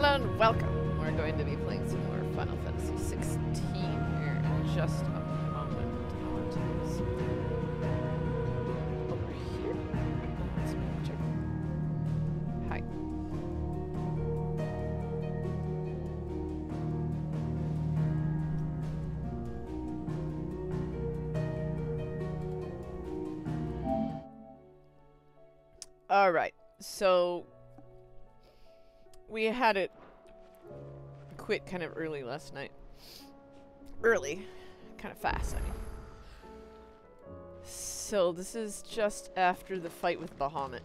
Hello and welcome. We're going to be playing some more Final Fantasy 16 here in just a moment. Over here. Let's check. Hi. All right. So we had it quit kind of early last night. Early. Kind of fast, I mean. So this is just after the fight with Bahamut.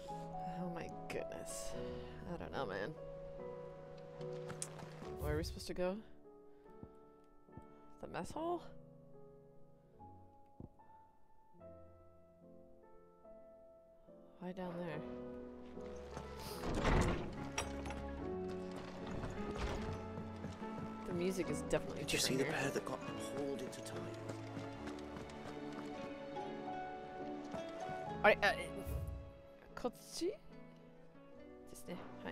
Oh my goodness. I don't know, man. Where are we supposed to go? The mess hall? Why down there? The music is definitely. Did you see the pair that got hauled into time? Kotsu? Hi.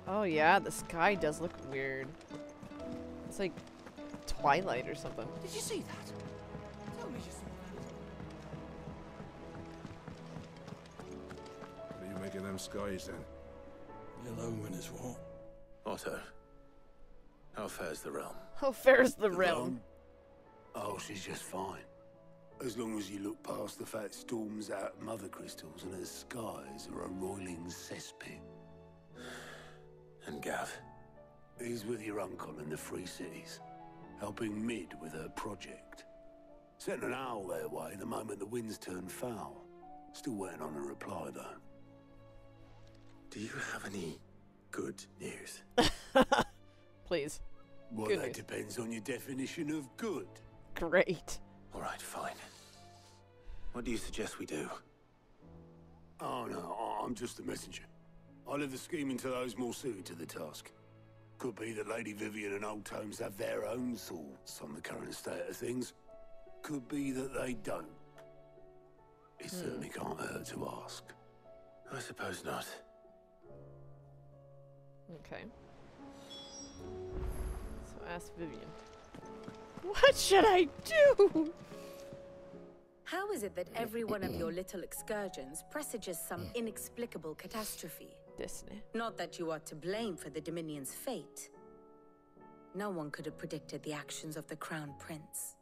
Oh yeah, the sky does look weird. It's like twilight or something. Did you see that? Tell me you saw that. What are you making them skies then? Ill omen is what? Otto, how fares the realm? How fares the realm? Oh, she's just fine. As long as you look past the fat storms out mother crystals and her skies are a roiling cesspit. And Gav? He's with your uncle in the Free Cities, helping Mid with her project. Sent an owl their way the moment the winds turned foul. Still waiting on a reply, though. Do you have any good news? Please. Well, Good that news. depends on your definition of good. Great. All right, fine. What do you suggest we do? Oh, no, I'm just a messenger. I'll leave the scheming to those more suited to the task. Could be that Lady Vivian and Old Tomes have their own thoughts on the current state of things. Could be that they don't. It certainly can't hurt to ask. I suppose not. Okay. So ask Vivian. What should I do? How is it that every one of your little excursions presages some inexplicable catastrophe? Disney. Not that you are to blame for the Dominion's fate. No one could have predicted the actions of the Crown Prince.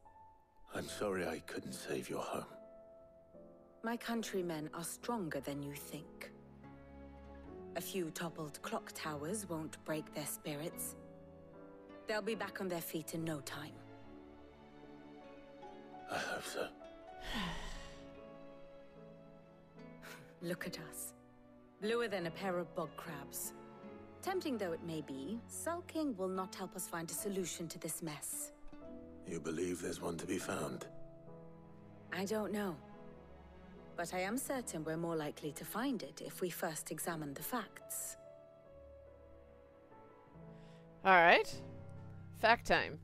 I'm sorry I couldn't save your home. My countrymen are stronger than you think. A few toppled clock towers won't break their spirits. They'll be back on their feet in no time. I hope so. Look at us. Bluer than a pair of bog crabs. Tempting though it may be, sulking will not help us find a solution to this mess. You believe there's one to be found? I don't know. But I am certain we're more likely to find it if we first examine the facts. Alright. Fact time.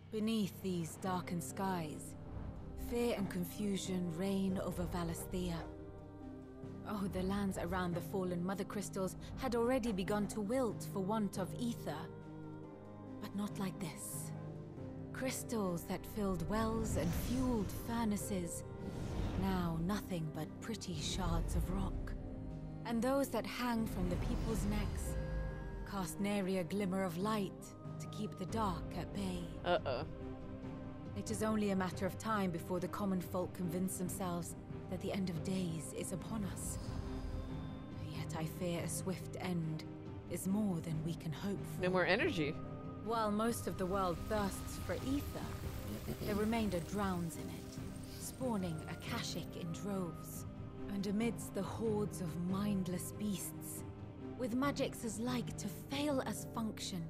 Beneath these darkened skies, fear and confusion reign over Valisthea. Oh, the lands around the fallen mother crystals had already begun to wilt for want of ether. But not like this. Crystals that filled wells and fueled furnaces. Now nothing but pretty shards of rock. And those that hang from the people's necks cast nary a glimmer of light to keep the dark at bay. Uh-oh. It is only a matter of time before the common folk convince themselves that the end of days is upon us. Yet I fear a swift end is more than we can hope for. No more energy. While most of the world thirsts for ether, the remainder drowns in it, spawning Akashic in droves. And amidst the hordes of mindless beasts, with magics as like to fail as function,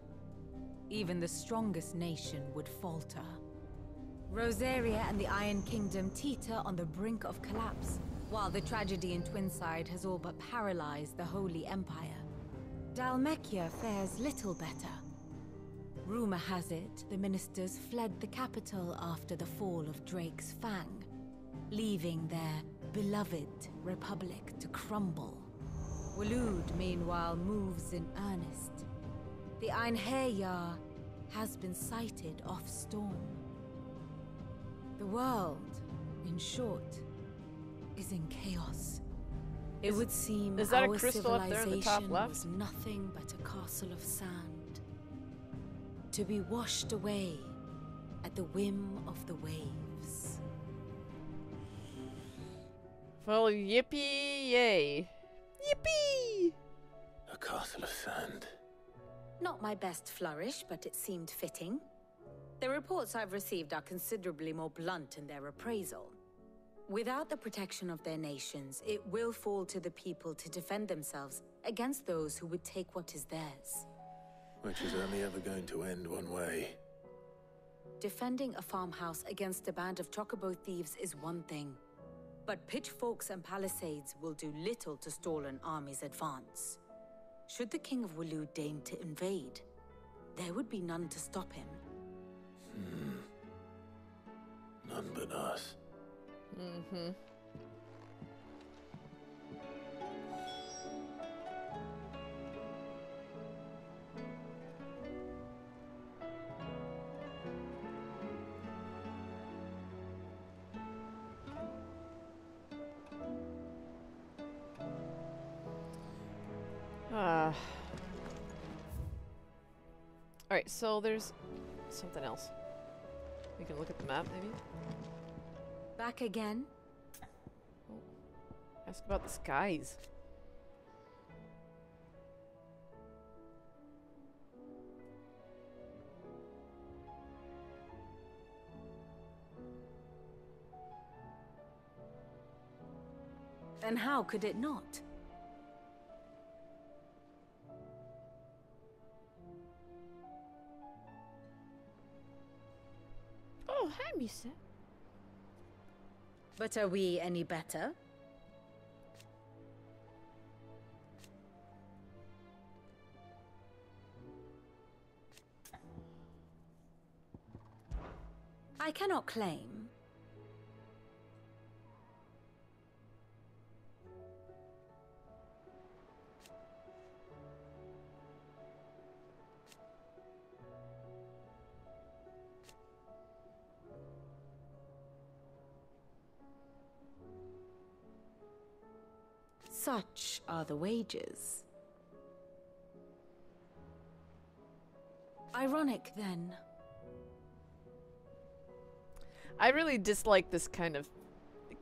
even the strongest nation would falter. Rosaria and the Iron Kingdom teeter on the brink of collapse, while the tragedy in Twinside has all but paralyzed the Holy Empire. Dalmekia fares little better. Rumor has it the ministers fled the capital after the fall of Drake's Fang, leaving their beloved republic to crumble. Waloed, meanwhile, moves in earnest. The Einherjar has been sighted off Storm. The world, in short, is in chaos. It would seem is that a our crystal up there in the top civilization left? was nothing but a castle of sand, to be washed away at the whim of the waves. Well, yippee yay. Yippee! A castle of sand. Not my best flourish, but it seemed fitting. The reports I've received are considerably more blunt in their appraisal. Without the protection of their nations, it will fall to the people to defend themselves against those who would take what is theirs. Which is only ever going to end one way. Defending a farmhouse against a band of chocobo thieves is one thing, but pitchforks and palisades will do little to stall an army's advance. Should the King of Waloed deign to invade, there would be none to stop him. None but us. Mm-hmm. Alright, so there's something else. We can look at the map, maybe? Back again? Ask about the skies. And how could it not? Oh, hi, Misa. But are we any better? I cannot claim. Such are the wages. Ironic, then. I really dislike this kind of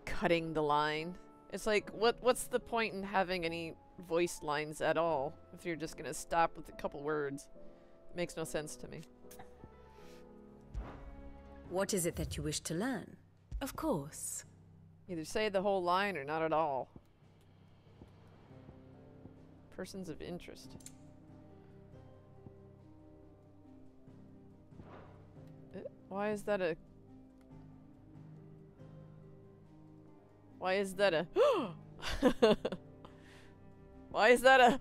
cutting the line. It's like, what's the point in having any voice lines at all if you're just gonna stop with a couple words? It makes no sense to me. What is it that you wish to learn? Of course. Either say the whole line or not at all. Persons of interest. Why is that a... Why is that a... Why is that a...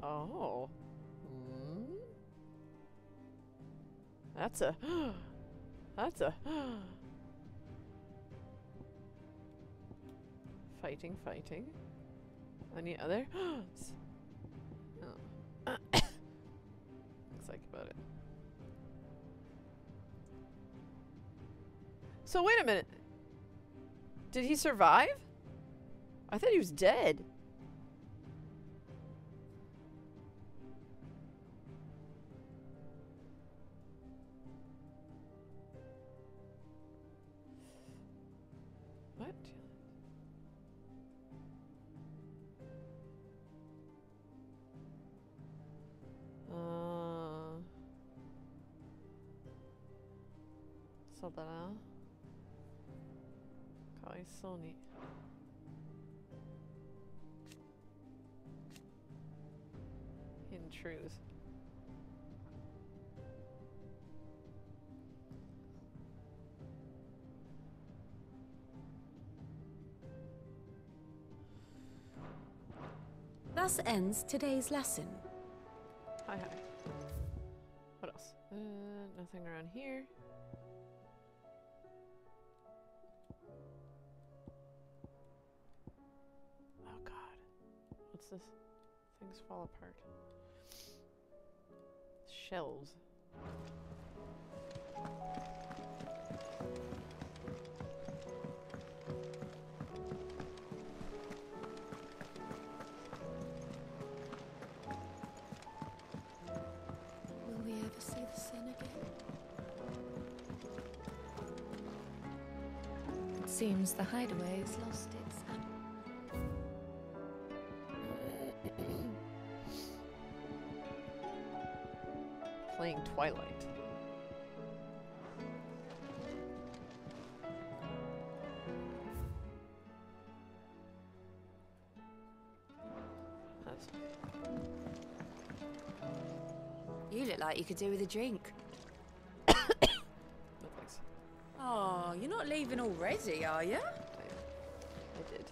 Oh. Hmm? That's a... That's a... Fighting, fighting. Any other? Oh. Looks like about it. So wait a minute. Did he survive? I thought he was dead. What? Sådär. Sony. Hidden truth. Thus ends today's lesson. Hi, hi. What else? Nothing around here. Oh god. What's this? Things fall apart. Shelves. Will we ever see the sun again? It seems the hideaway has lost its... Playing Twilight. That's You look like you could do with a drink. no thanks. Oh, you're not leaving already, are you? I did.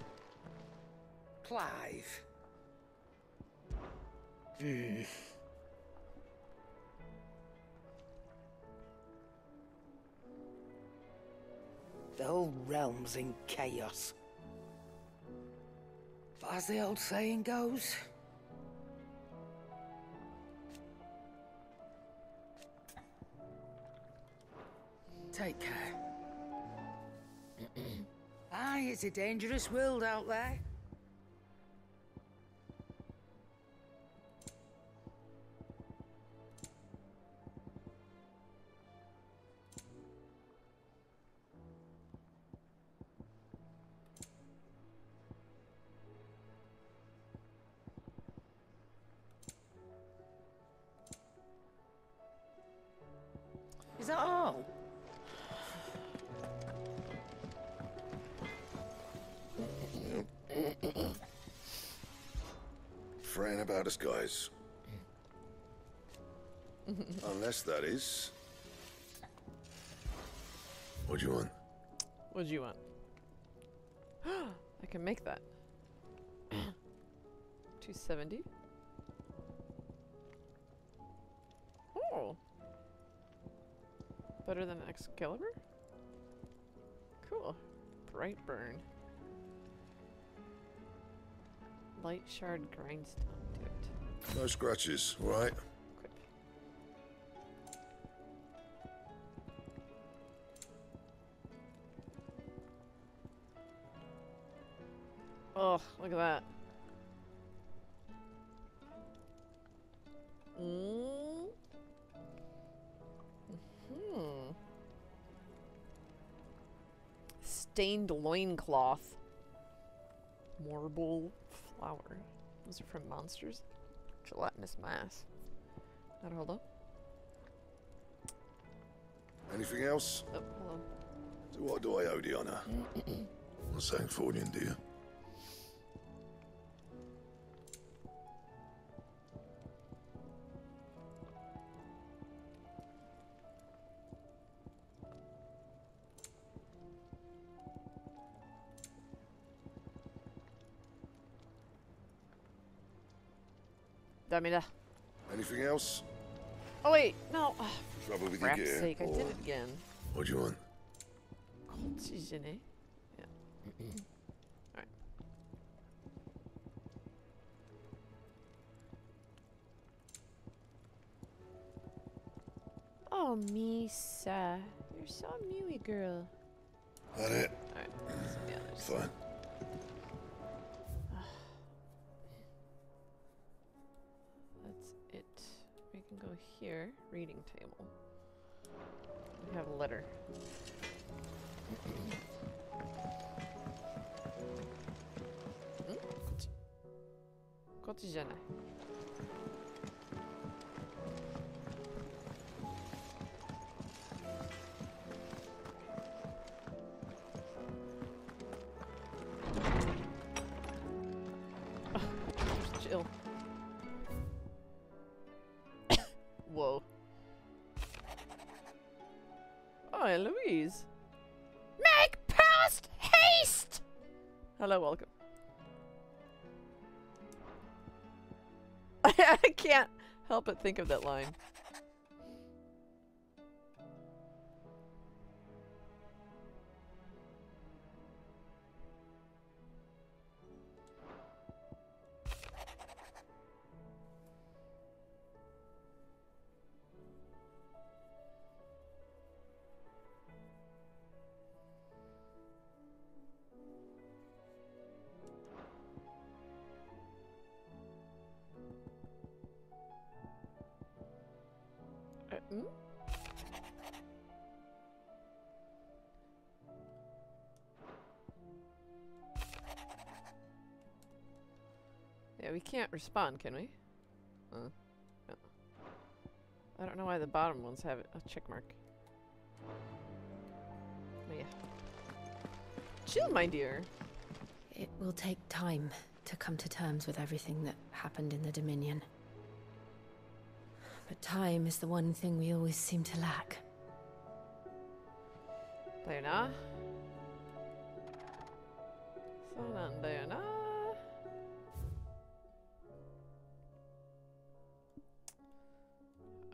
Clive. The whole realm's in chaos. But as the old saying goes, take care. Aye, it's a dangerous world out there. Is that all? Fretting about us, guys. Unless that is... What do you want? What do you want? I can make that. 270. Oh. Better than Excalibur? Cool. Bright burn. Light shard grindstone. Do it. No scratches, all right? Equip. Oh, look at that. Stained loincloth. Marble flower. Those are from monsters. Gelatinous mass. Hello? Anything else? Oh, hello. To what do I owe the honor? Not saying fortune, do you? Damida. Anything else? Oh wait, no. Trouble with your Crap's gear? sake, I or did it again. What do you want? Oxygene. Yeah. Alright. Oh, Misa. You're so mewy, girl. That it? Alright. So, yeah, there's Fine. That's it. We can go here. Reading table. We have a letter. Quotidien. Chill. Whoa. Oh, Eloise. Make post haste! Hello, welcome. can't help but think of that line. Hmm? Yeah, we can't respond, can we? No. I don't know why the bottom ones have a check mark. Oh, yeah. Chill, my dear. It will take time to come to terms with everything that happened in the Dominion. But time is the one thing we always seem to lack. Diana? Son Diana?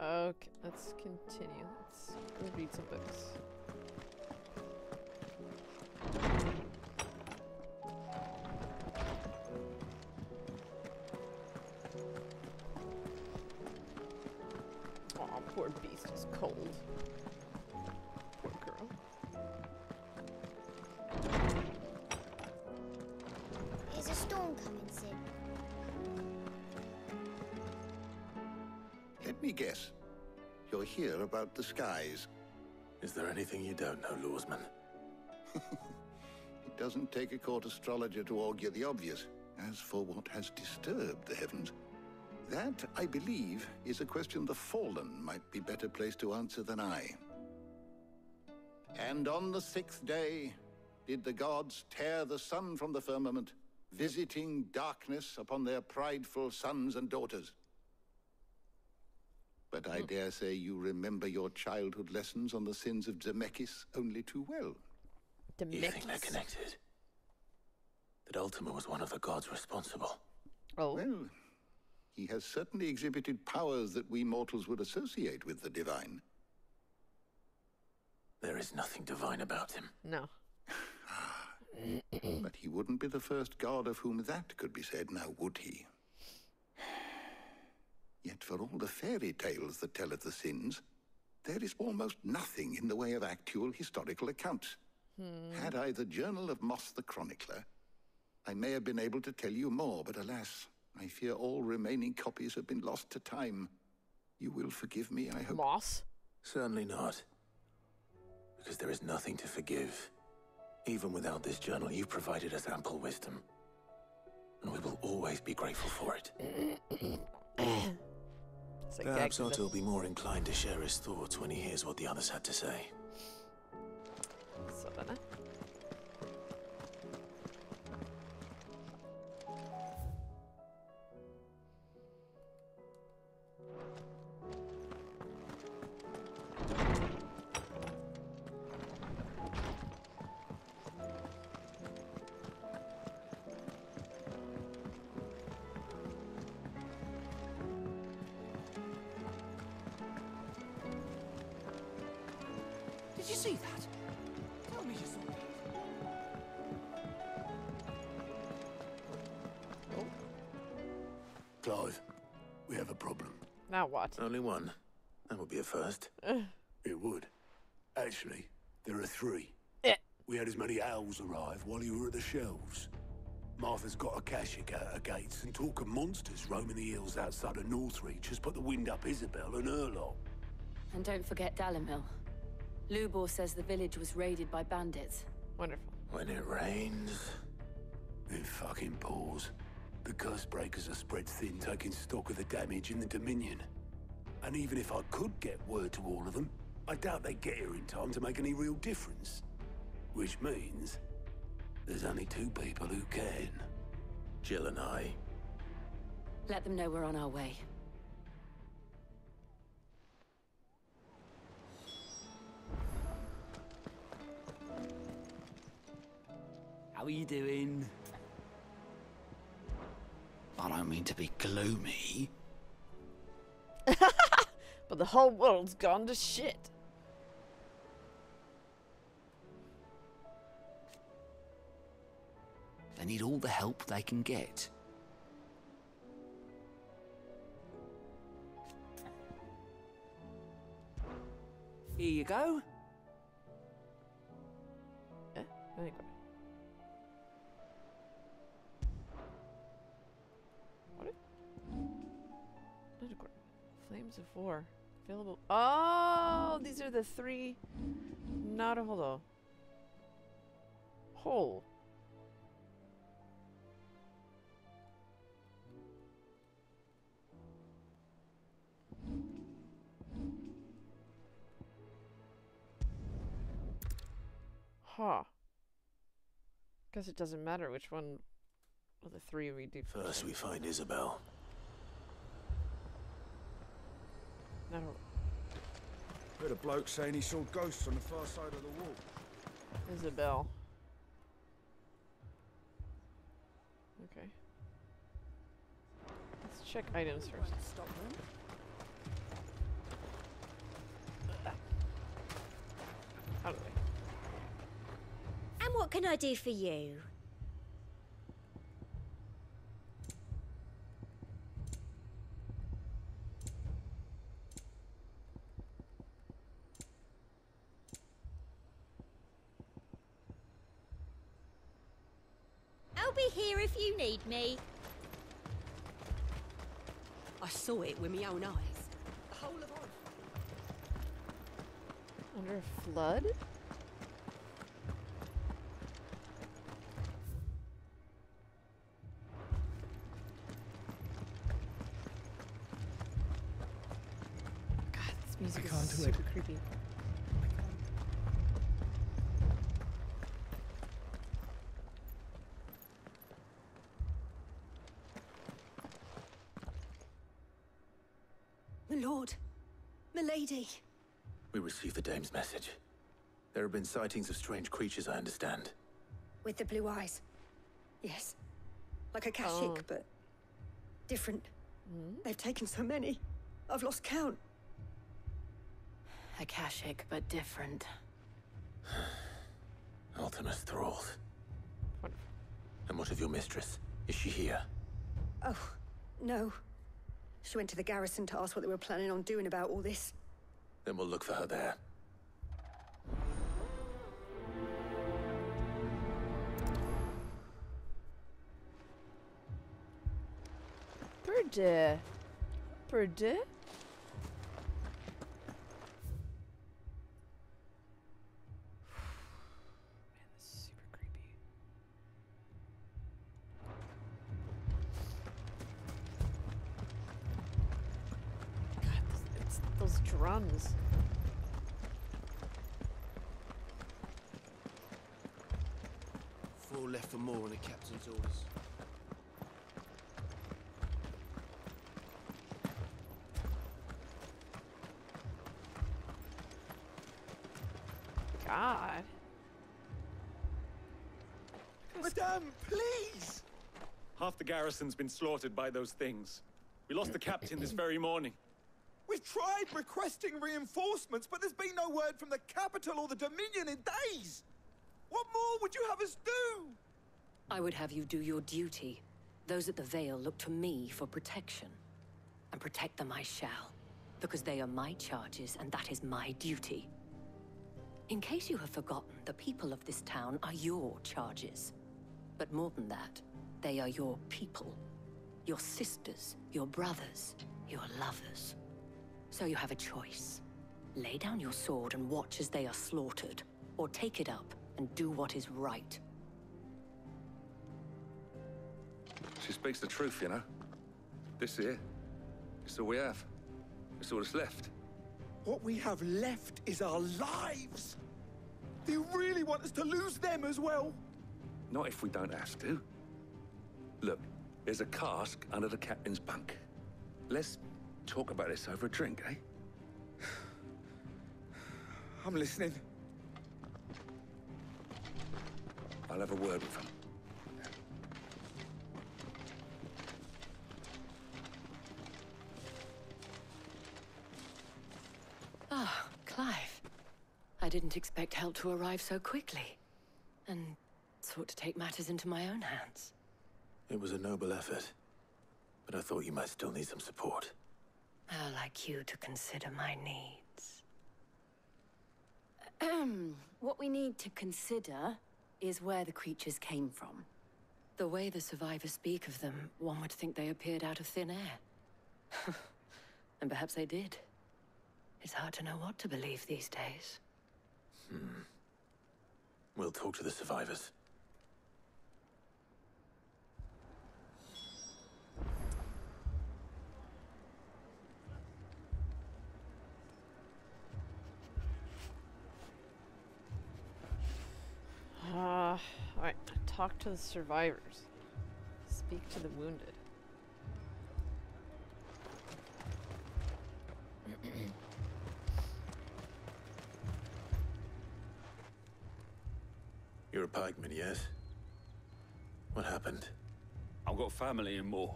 Okay, let's continue. Let's go read some books. Aw, poor beast is cold. Poor girl. Is a storm coming, Sid? Let me guess. You're here about the skies. Is there anything you don't know, Lawsman? It doesn't take a court astrologer to augur the obvious. As for what has disturbed the heavens, that, I believe, is a question the Fallen might be better placed to answer than I. And on the 6th day did the gods tear the sun from the firmament, visiting darkness upon their prideful sons and daughters. But I dare say you remember your childhood lessons on the sins of Zemeckis only too well. You think they're connected? That Ultima was one of the gods responsible? Oh. Well, he has certainly exhibited powers that we mortals would associate with the divine. There is nothing divine about him. No. But he wouldn't be the first god of whom that could be said, now would he? Yet for all the fairy tales that tell of the sins, there is almost nothing in the way of actual historical accounts. Had I the Journal of Moss the Chronicler, I may have been able to tell you more, but alas, I fear all remaining copies have been lost to time. You will forgive me, I hope. Moss? Certainly not. Because there is nothing to forgive. Even without this journal, you provided us ample wisdom. And we will always be grateful for it. Perhaps Otto will be more inclined to share his thoughts when he hears what the others had to say. Sådana. Did you see that? Tell me you saw that. Clive, we have a problem. Now what? Only one. That would be a first. It would. Actually, there are 3. Eh. We had as many owls arrive while you were at the shelves. Martha's got a Kashik at her gates, and talk of monsters roaming the hills outside of Northreach has put the wind up Isabel and her lot. And don't forget Dalimil. Lubor says the village was raided by bandits. Wonderful. When it rains... It fucking pours. The curse breakers are spread thin, taking stock of the damage in the Dominion. And even if I could get word to all of them, I doubt they'd get here in time to make any real difference. Which means there's only 2 people who can. Jill and I. Let them know we're on our way. How are you doing? I don't mean to be gloomy, But the whole world's gone to shit. They need all the help they can get. Here you go. There you go. What? Flames of War. Available. Oh, these are the 3. Naruhodo. Whole. Huh. Guess it doesn't matter which one of the 3 we do. First we find Isabel. No. Heard a bloke saying he saw ghosts on the far side of the wall. Isabel. Okay. Let's check items first. Out of the way. And what can I do for you? I'll be here if you need me. I saw it with my own eyes. The whole of Oz. Under a flood? God, this music is super creepy. My lord. Milady. We received the dame's message. There have been sightings of strange creatures, I understand. With the blue eyes. Yes. Like a Kashik, but different. They've taken so many. I've lost count. Akashic, but different. Ultimus thralls. And what of your mistress? Is she here? Oh, no. She went to the garrison to ask what they were planning on doing about all this. Then we'll look for her there. Bird. Bird. Man, this is super creepy. God, it's those drums. Four left for more on the captain's orders. God. Madame, please! Half the garrison's been slaughtered by those things. We lost the captain this very morning. We've tried requesting reinforcements, but there's been no word from the capital or the Dominion in days! What more would you have us do? I would have you do your duty. Those at the Vale look to me for protection. And protect them I shall. Because they are my charges, and that is my duty. In case you have forgotten, the people of this town are your charges. But more than that, they are your people. Your sisters, your brothers, your lovers. So you have a choice. Lay down your sword and watch as they are slaughtered, or take it up and do what is right. She speaks the truth, you know. This here, it's all we have. It's all that's left. What we have left is our lives! Do you really want us to lose them as well? Not if we don't have to. Look, there's a cask under the captain's bunk. Let's talk about this over a drink, eh? I'm listening. I'll have a word with him. didn't expect help to arrive so quickly, and sought to take matters into my own hands. It was a noble effort, but I thought you might still need some support. How like you to consider my needs. What we need to consider is where the creatures came from. The way the survivors speak of them, one would think they appeared out of thin air. And perhaps they did. It's hard to know what to believe these days. We'll talk to the survivors. Alright, talk to the survivors. Speak to the wounded. You're a pikeman, yes? What happened? I've got family in Moor.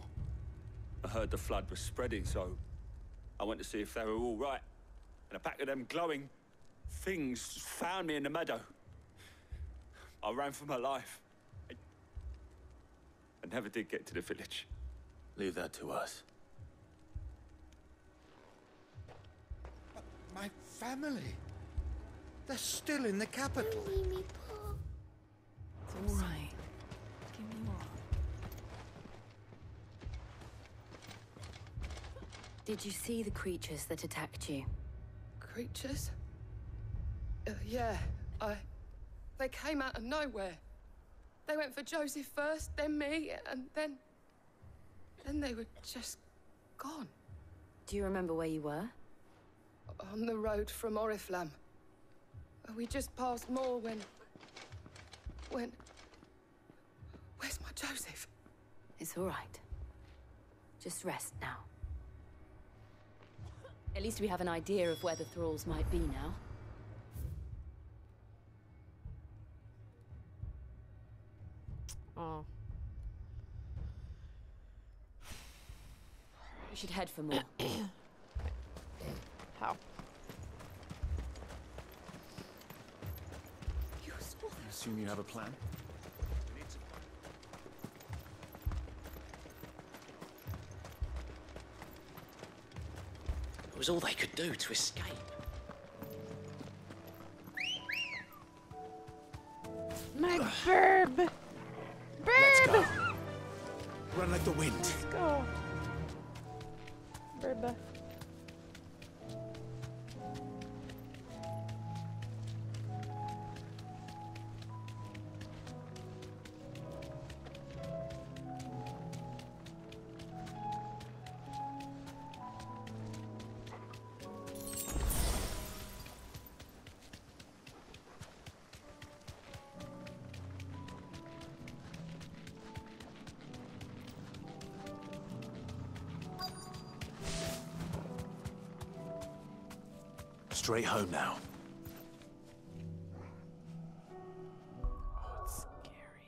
I heard the flood was spreading, so I went to see if they were all right. And a pack of them glowing things found me in the meadow. I ran for my life. I never did get to the village. Leave that to us. My family. They're still in the capital. It's all right. Give me more. Did you see the creatures that attacked you? Creatures? Yeah, They came out of nowhere. They went for Joseph first, then me, and then they were just gone. Do you remember where you were? On the road from Oriflamme. We just passed Moor when... Where's my Joseph? It's all right. Just rest now. At least we have an idea of where the thralls might be now. Oh. We should head for more. How? I assume you have a plan? It was all they could do to escape. My burb! Burb! Let's go. Run like the wind. Let's go. Burba. Straight home now. Oh, it's scary.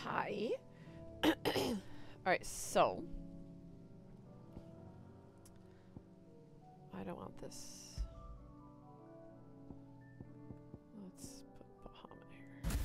Hi. Alright, so. I don't want this. Let's put Bahamut here.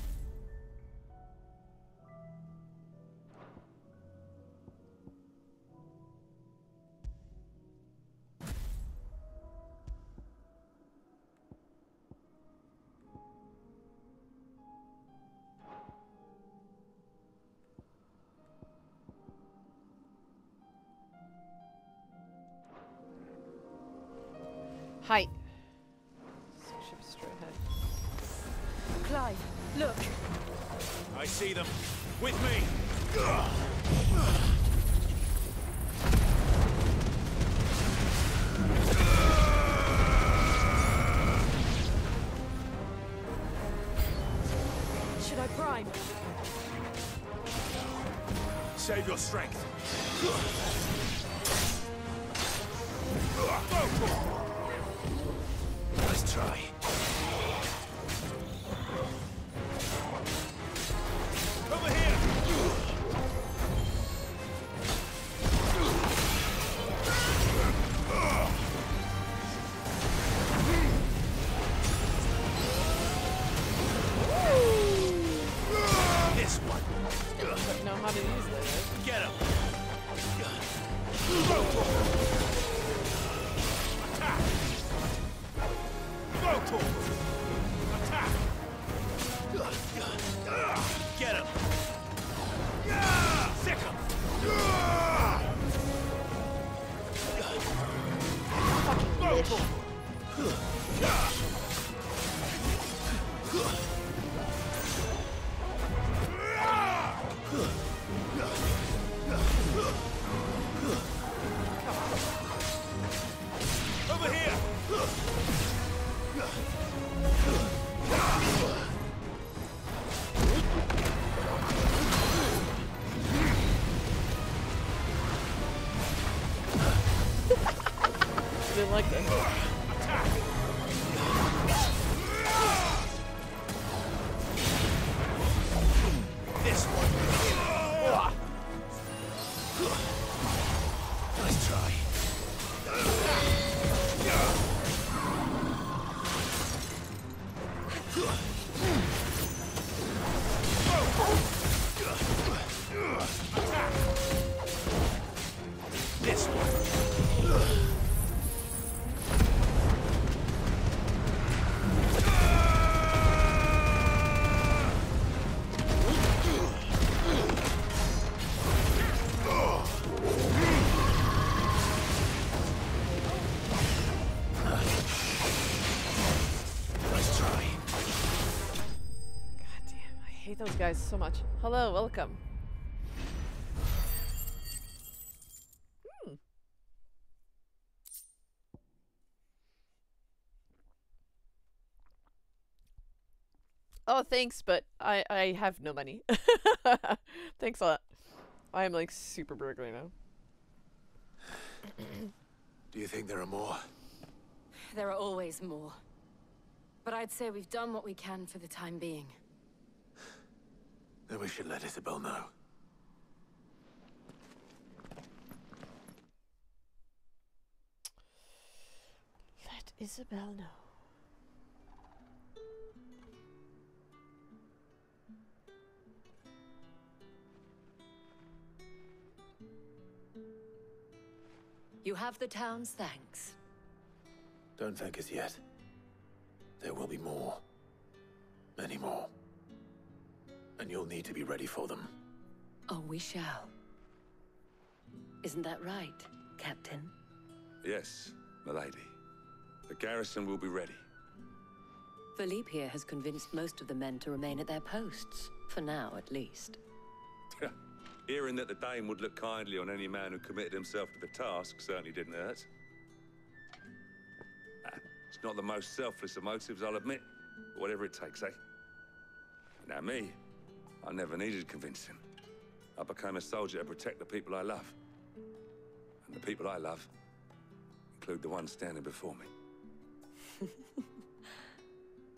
Hi. Ship straight ahead. Clive, look. I see them. With me. Should I prime? Save your strength. Let's try. Over here. This one. Don't know how to use this. Get him. Attack. Go to attack. Get him. Sick him. Go to over here. Didn't like that. This one. Let's try. This one. Let's try. God damn, I hate those guys so much. Hello, welcome. Oh, thanks, but I have no money. Thanks a lot. I am like super broke right now. Do you think there are more? There are always more. But I'd say we've done what we can for the time being. Then we should let Isabel know. Let Isabel know. You have the town's thanks. Don't thank us yet. There will be more. Many more. And you'll need to be ready for them. Oh, we shall. Isn't that right, Captain? Yes, milady. The garrison will be ready. Philippe here has convinced most of the men to remain at their posts. For now, at least. Hearing that the Dane would look kindly on any man who committed himself to the task certainly didn't hurt. It's not the most selfless of motives, I'll admit. But whatever it takes, eh? Now me, I never needed convincing. I became a soldier to protect the people I love. And the people I love include the one standing before me.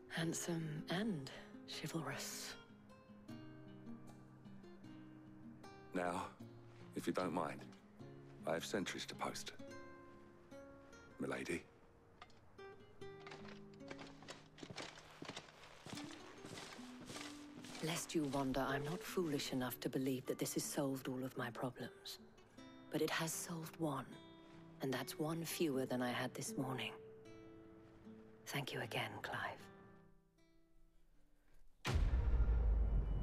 Handsome and chivalrous. Now, if you don't mind, I have sentries to post. Milady. Lest you wonder, I'm not foolish enough to believe that this has solved all of my problems. But it has solved one, and that's one fewer than I had this morning. Thank you again, Clive.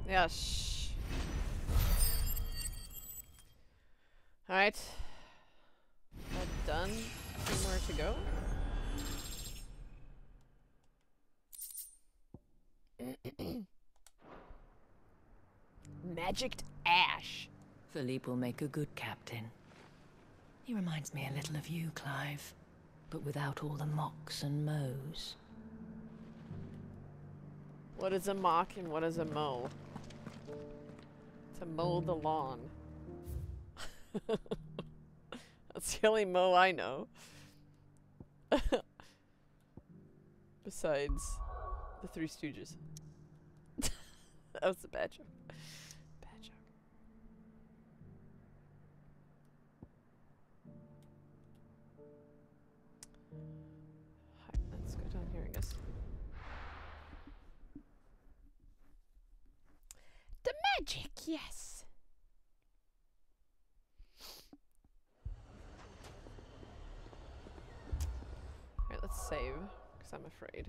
Yeah, shh. Alright. All done. 2 more to go. magicked ash. Philippe will make a good captain. He reminds me a little of you, Clive, but without all the mocks and mows. What is a mock and what is a mow? To mow the lawn. That's the only mow I know. Besides the Three Stooges. That was a bad joke. Bad joke. Alright, let's go down here, I guess. The magic, yes. Alright, let's save, because I'm afraid.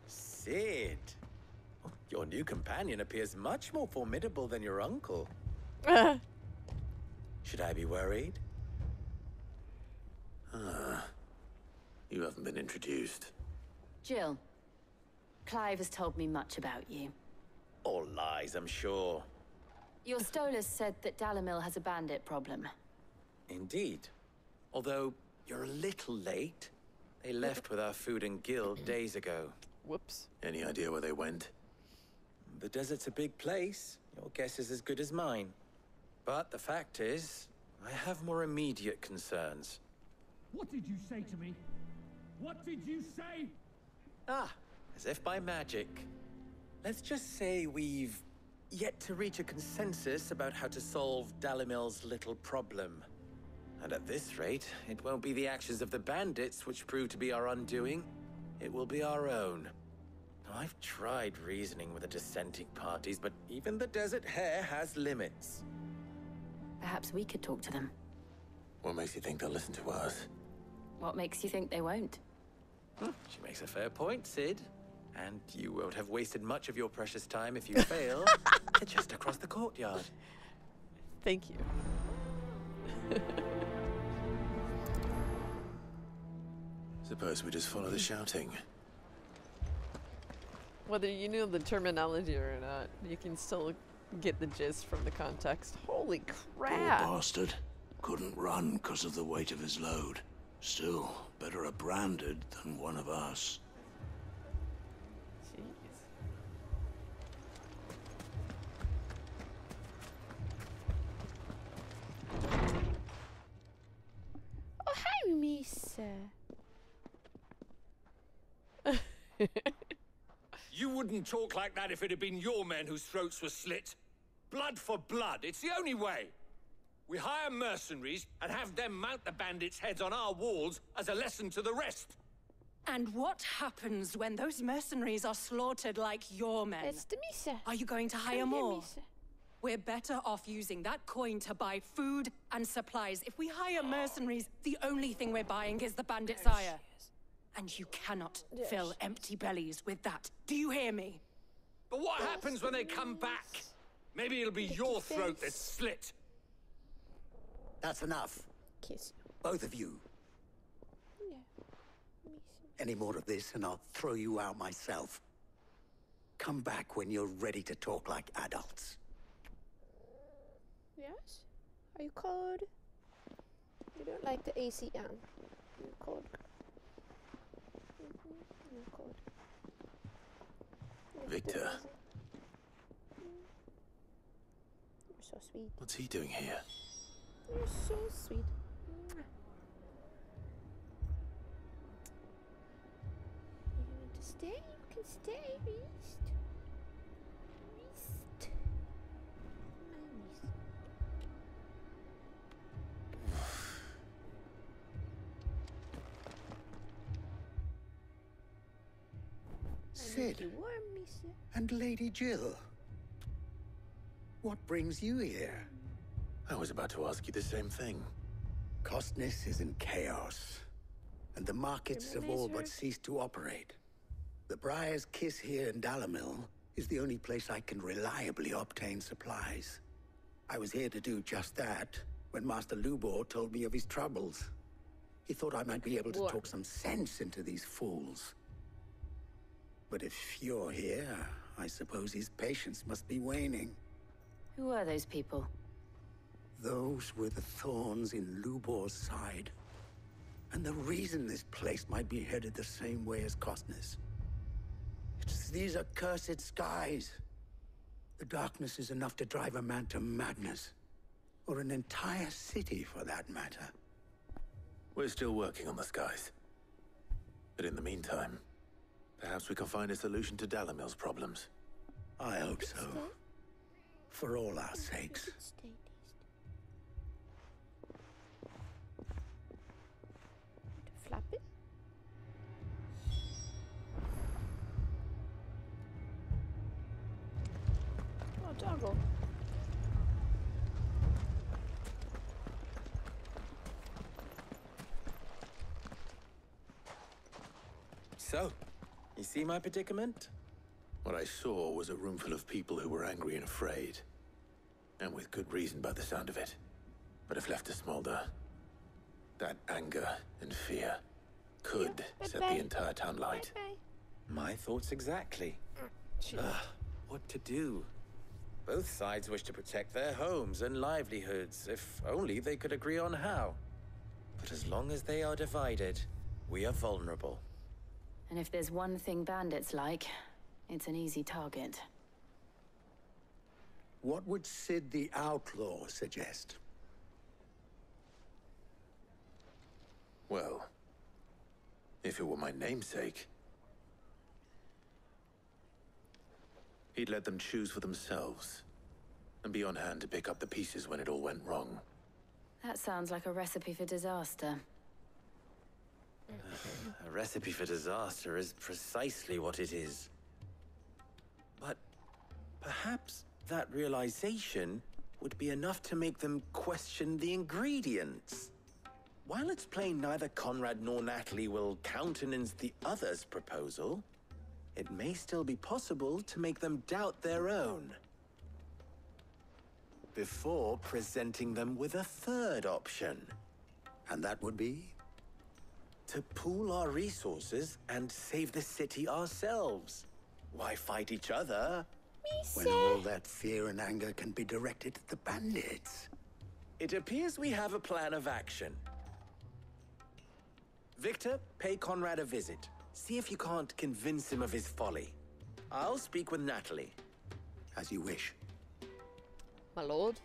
Sid, your new companion appears much more formidable than your uncle. Should I be worried? You haven't been introduced. Jill, Clive has told me much about you. All lies, I'm sure. Your Stolas said that Dalamil has a bandit problem. Indeed. Although, you're a little late. They left with our food and guild days ago. Whoops. Any idea where they went? The desert's a big place. Your guess is as good as mine. But the fact is, I have more immediate concerns. What did you say to me? What did you say? Ah, as if by magic. Let's just say we've yet to reach a consensus about how to solve Dalamil's little problem. And at this rate, it won't be the actions of the bandits which prove to be our undoing. It will be our own. I've tried reasoning with the dissenting parties, but even the Desert Hare has limits. Perhaps we could talk to them. What makes you think they'll listen to us? What makes you think they won't? She makes a fair point, Sid. And you won't have wasted much of your precious time if you fail. They're just across the courtyard. Thank you. Suppose we just follow the shouting. Whether you know the terminology or not, you can still get the gist from the context. Holy crap! Poor bastard. Couldn't run because of the weight of his load. Still, better a branded than one of us. Jeez. Oh, hi, Miss. You wouldn't talk like that if it had been your men whose throats were slit. Blood for blood, it's the only way. We hire mercenaries and have them mount the bandits' heads on our walls as a lesson to the rest. And what happens when those mercenaries are slaughtered like your men? It's the Misa. Are you going to hire more? We're better off using that coin to buy food and supplies. If we hire mercenaries, the only thing we're buying is the bandit's ire. And you cannot fill empty bellies with that. Do you hear me? But what happens when they come back? Maybe it'll be your throat that's slit. That's enough. Kiss. Both of you. Yeah. Any more of this and I'll throw you out myself. Come back when you're ready to talk like adults. Yes? Are you cold? You don't like the AC on. You're cold. You're cold. Victor. You're so sweet. What's he doing here? You're so sweet. You want to stay? You can stay, Beast. Beast. Sid and Lady Jill. What brings you here? I was about to ask you the same thing. Costness is in chaos, and the markets have all but ceased to operate. The Briar's Kiss here in Dalamil is the only place I can reliably obtain supplies. I was here to do just that when Master Lubor told me of his troubles. He thought I might be able to talk some sense into these fools. But if you're here, I suppose his patience must be waning. Who are those people? Those were the thorns in Lubor's side. And the reason this place might be headed the same way as Costner's. It's these accursed skies. The darkness is enough to drive a man to madness. Or an entire city, for that matter. We're still working on the skies. But in the meantime, perhaps we can find a solution to Dalamil's problems. I hope so. For all our sakes. Flap it. Oh, toggle. So, you see my predicament? What I saw was a room full of people who were angry and afraid. And with good reason by the sound of it. But if left to smolder, that anger and fear could set the entire town light. My thoughts exactly. What to do? Both sides wish to protect their homes and livelihoods, if only they could agree on how. But as long as they are divided, we are vulnerable. And if there's one thing bandits like, it's an easy target. What would Sid the Outlaw suggest? Well, if it were my namesake, he'd let them choose for themselves and be on hand to pick up the pieces when it all went wrong. That sounds like a recipe for disaster. A recipe for disaster is precisely what it is. But perhaps that realization would be enough to make them question the ingredients. While it's plain neither Conrad nor Natalie will countenance the other's proposal, it may still be possible to make them doubt their own. Before presenting them with a third option. And that would be? To pool our resources and save the city ourselves. Why fight each other? When all that fear and anger can be directed at the bandits. It appears we have a plan of action. Victor, pay Conrad a visit. See if you can't convince him of his folly. I'll speak with Natalie. As you wish. My lord,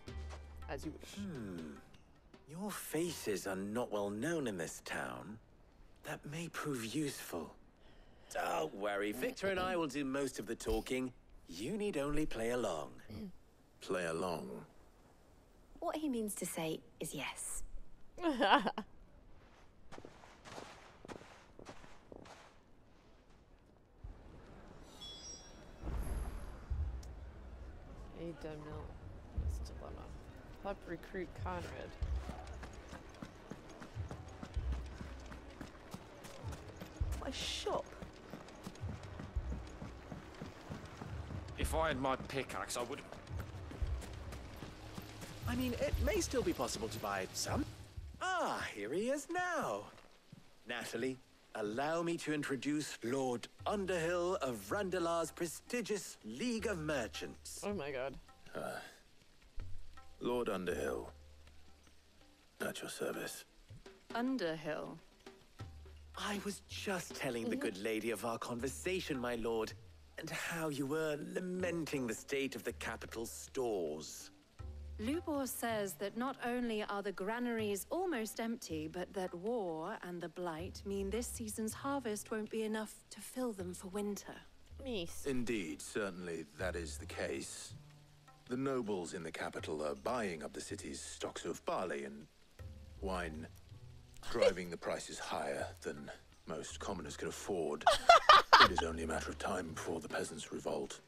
as you wish. Your faces are not well known in this town. That may prove useful. Don't worry, Victor and I will do most of the talking. You need only play along. Play along? What he means to say is yes. A Dunmill. Dilemma. Help recruit Conrad. My shop. If I had my pickaxe, I would. I mean, it may still be possible to buy some. Ah, here he is now. Natalie, allow me to introduce Lord Underhill of Randalar's prestigious League of Merchants. Oh my god. Lord Underhill. At your service. Underhill? I was just telling the good lady of our conversation, my lord, and how you were lamenting the state of the capital's stores. Lubor says that not only are the granaries almost empty, but that war and the Blight mean this season's harvest won't be enough to fill them for winter. Indeed, certainly that is the case. The nobles in the capital are buying up the city's stocks of barley and wine, driving the prices higher than most commoners can afford. It is only a matter of time before the peasants revolt.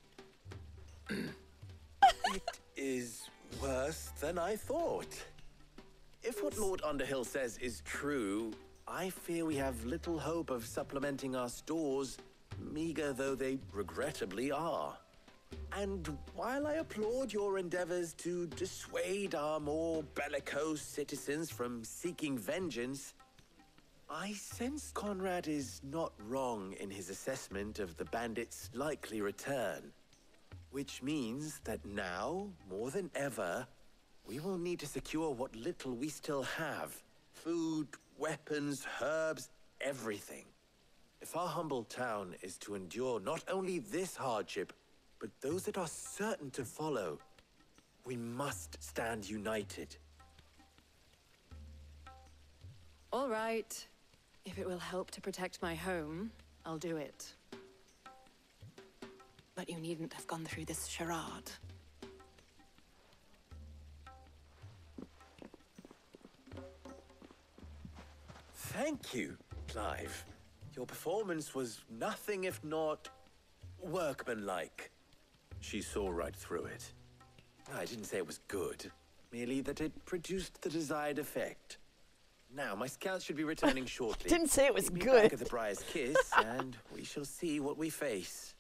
It is worse than I thought. If what Lord Underhill says is true, I fear we have little hope of supplementing our stores meager though they regrettably are. And while I applaud your endeavors to dissuade our more bellicose citizens from seeking vengeance, I sense Conrad is not wrong in his assessment of the bandits' likely return. Which means that now, more than ever, we will need to secure what little we still have. Food, weapons, herbs, everything. If our humble town is to endure not only this hardship, but those that are certain to follow, we must stand united. All right. If it will help to protect my home, I'll do it. But you needn't have gone through this charade. Thank you, Clive. Your performance was nothing if not workmanlike. She saw right through it. I didn't say it was good, merely that it produced the desired effect. Now, my scouts should be returning shortly. Didn't say it was Meet me good. back at the Briar's Kiss, and we shall see what we face.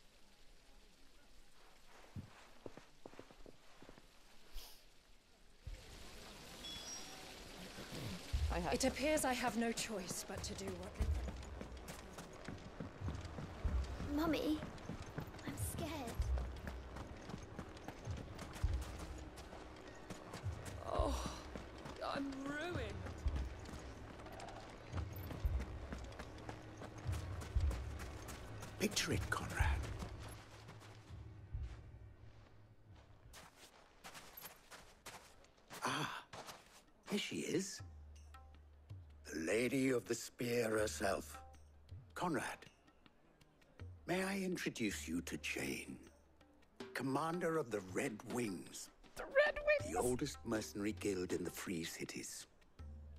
It appears I have no choice but to do what... Mummy, I'm scared. Oh, I'm ruined. Picture it, Conrad. Ah, here she is. The Lady of the Spear herself. Conrad, may I introduce you to Jane, commander of the Red Wings. The Red Wings? The oldest mercenary guild in the Free Cities.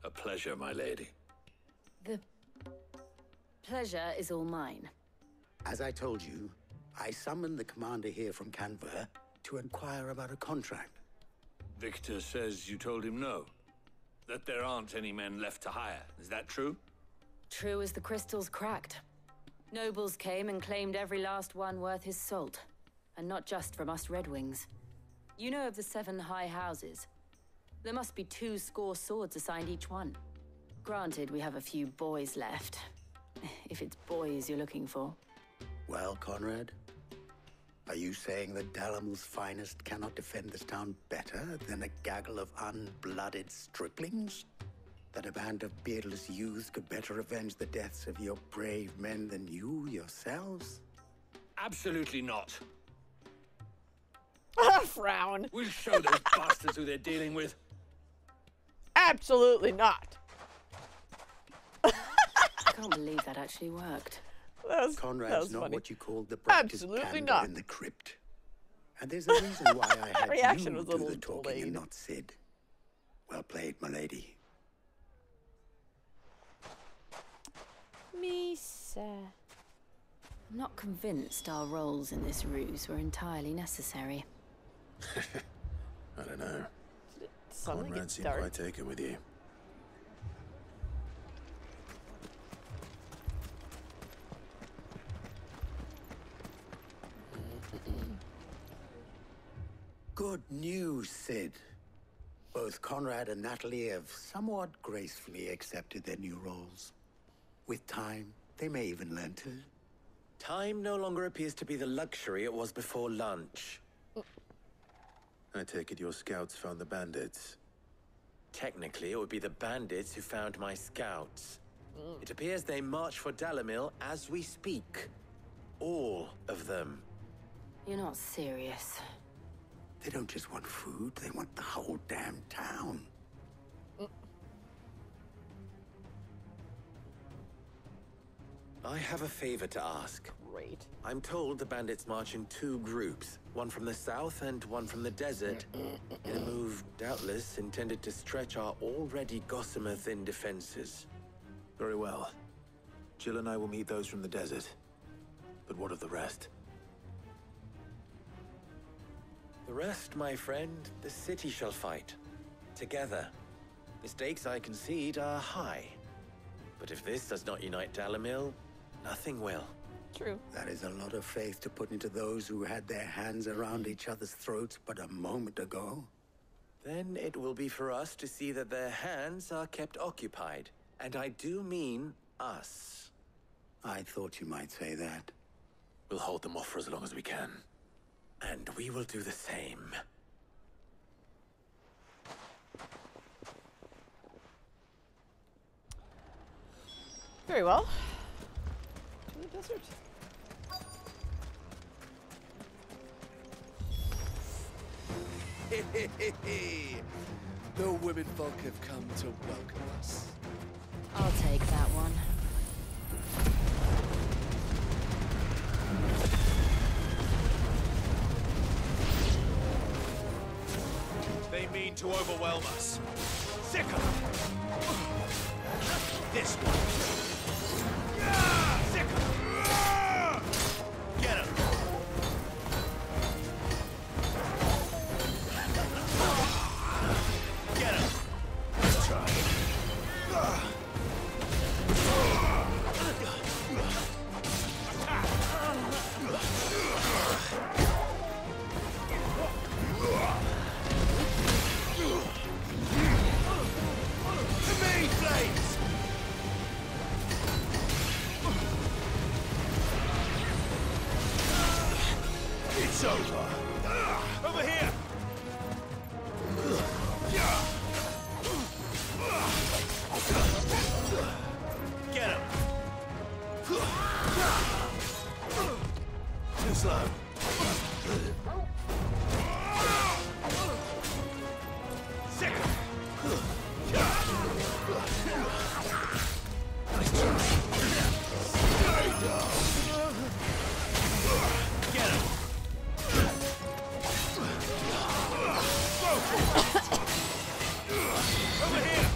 A pleasure, my lady. The pleasure is all mine. As I told you, I summoned the commander here from Canver to inquire about a contract. Victor says you told him no. That there aren't any men left to hire. Is that true? True as the crystals cracked. Nobles came and claimed every last one worth his salt. And not just from us Red Wings. You know of the 7 high houses. There must be 2 swords assigned each one. Granted, we have a few boys left. If it's boys you're looking for. Well, Conrad, are you saying that Dalamil's finest cannot defend this town better than a gaggle of unblooded striplings? That a band of beardless youths could better avenge the deaths of your brave men than you yourselves? Absolutely not. Frown. We'll show those bastards who they're dealing with. Absolutely not. I can't believe that actually worked. Conrad's not funny. what you called the practiced Absolutely candor not. in the crypt. And there's a reason why I had Reaction you was a do little the talking delayed. and not Sid. Well played, my lady. Misa. I'm not convinced our roles in this ruse were entirely necessary. I don't know. Suddenly Conrad gets seemed dark. quite taken with you. Good news, Sid. Both Conrad and Natalie have somewhat gracefully accepted their new roles. With time, they may even learn to. Time no longer appears to be the luxury it was before lunch. I take it your scouts found the bandits. Technically, it would be the bandits who found my scouts. It appears they march for Dalamil as we speak. All of them. You're not serious. They don't just want food, they want the whole damn town. I have a favor to ask. Great. I'm told the bandits march in 2 groups, one from the south and one from the desert, in a move doubtless intended to stretch our already gossamer-thin defenses. Very well. Jill and I will meet those from the desert. But what of the rest? The rest, my friend, the city shall fight. Together. The stakes, I concede, are high. But if this does not unite Dalamil, nothing will. True. That is a lot of faith to put into those who had their hands around each other's throats but a moment ago. Then it will be for us to see that their hands are kept occupied. And I do mean us. I thought you might say that. We'll hold them off for as long as we can. And we will do the same. Very well. To the desert. The women folk have come to welcome us. I'll take that one. They mean to overwhelm us. Sick of them. This one. Sick of them. Get him. Get him. Let's try. To me, flames! It's over. Over here! Get him! Too slow. Sick! Nice try. Stay down. Get him! Over here!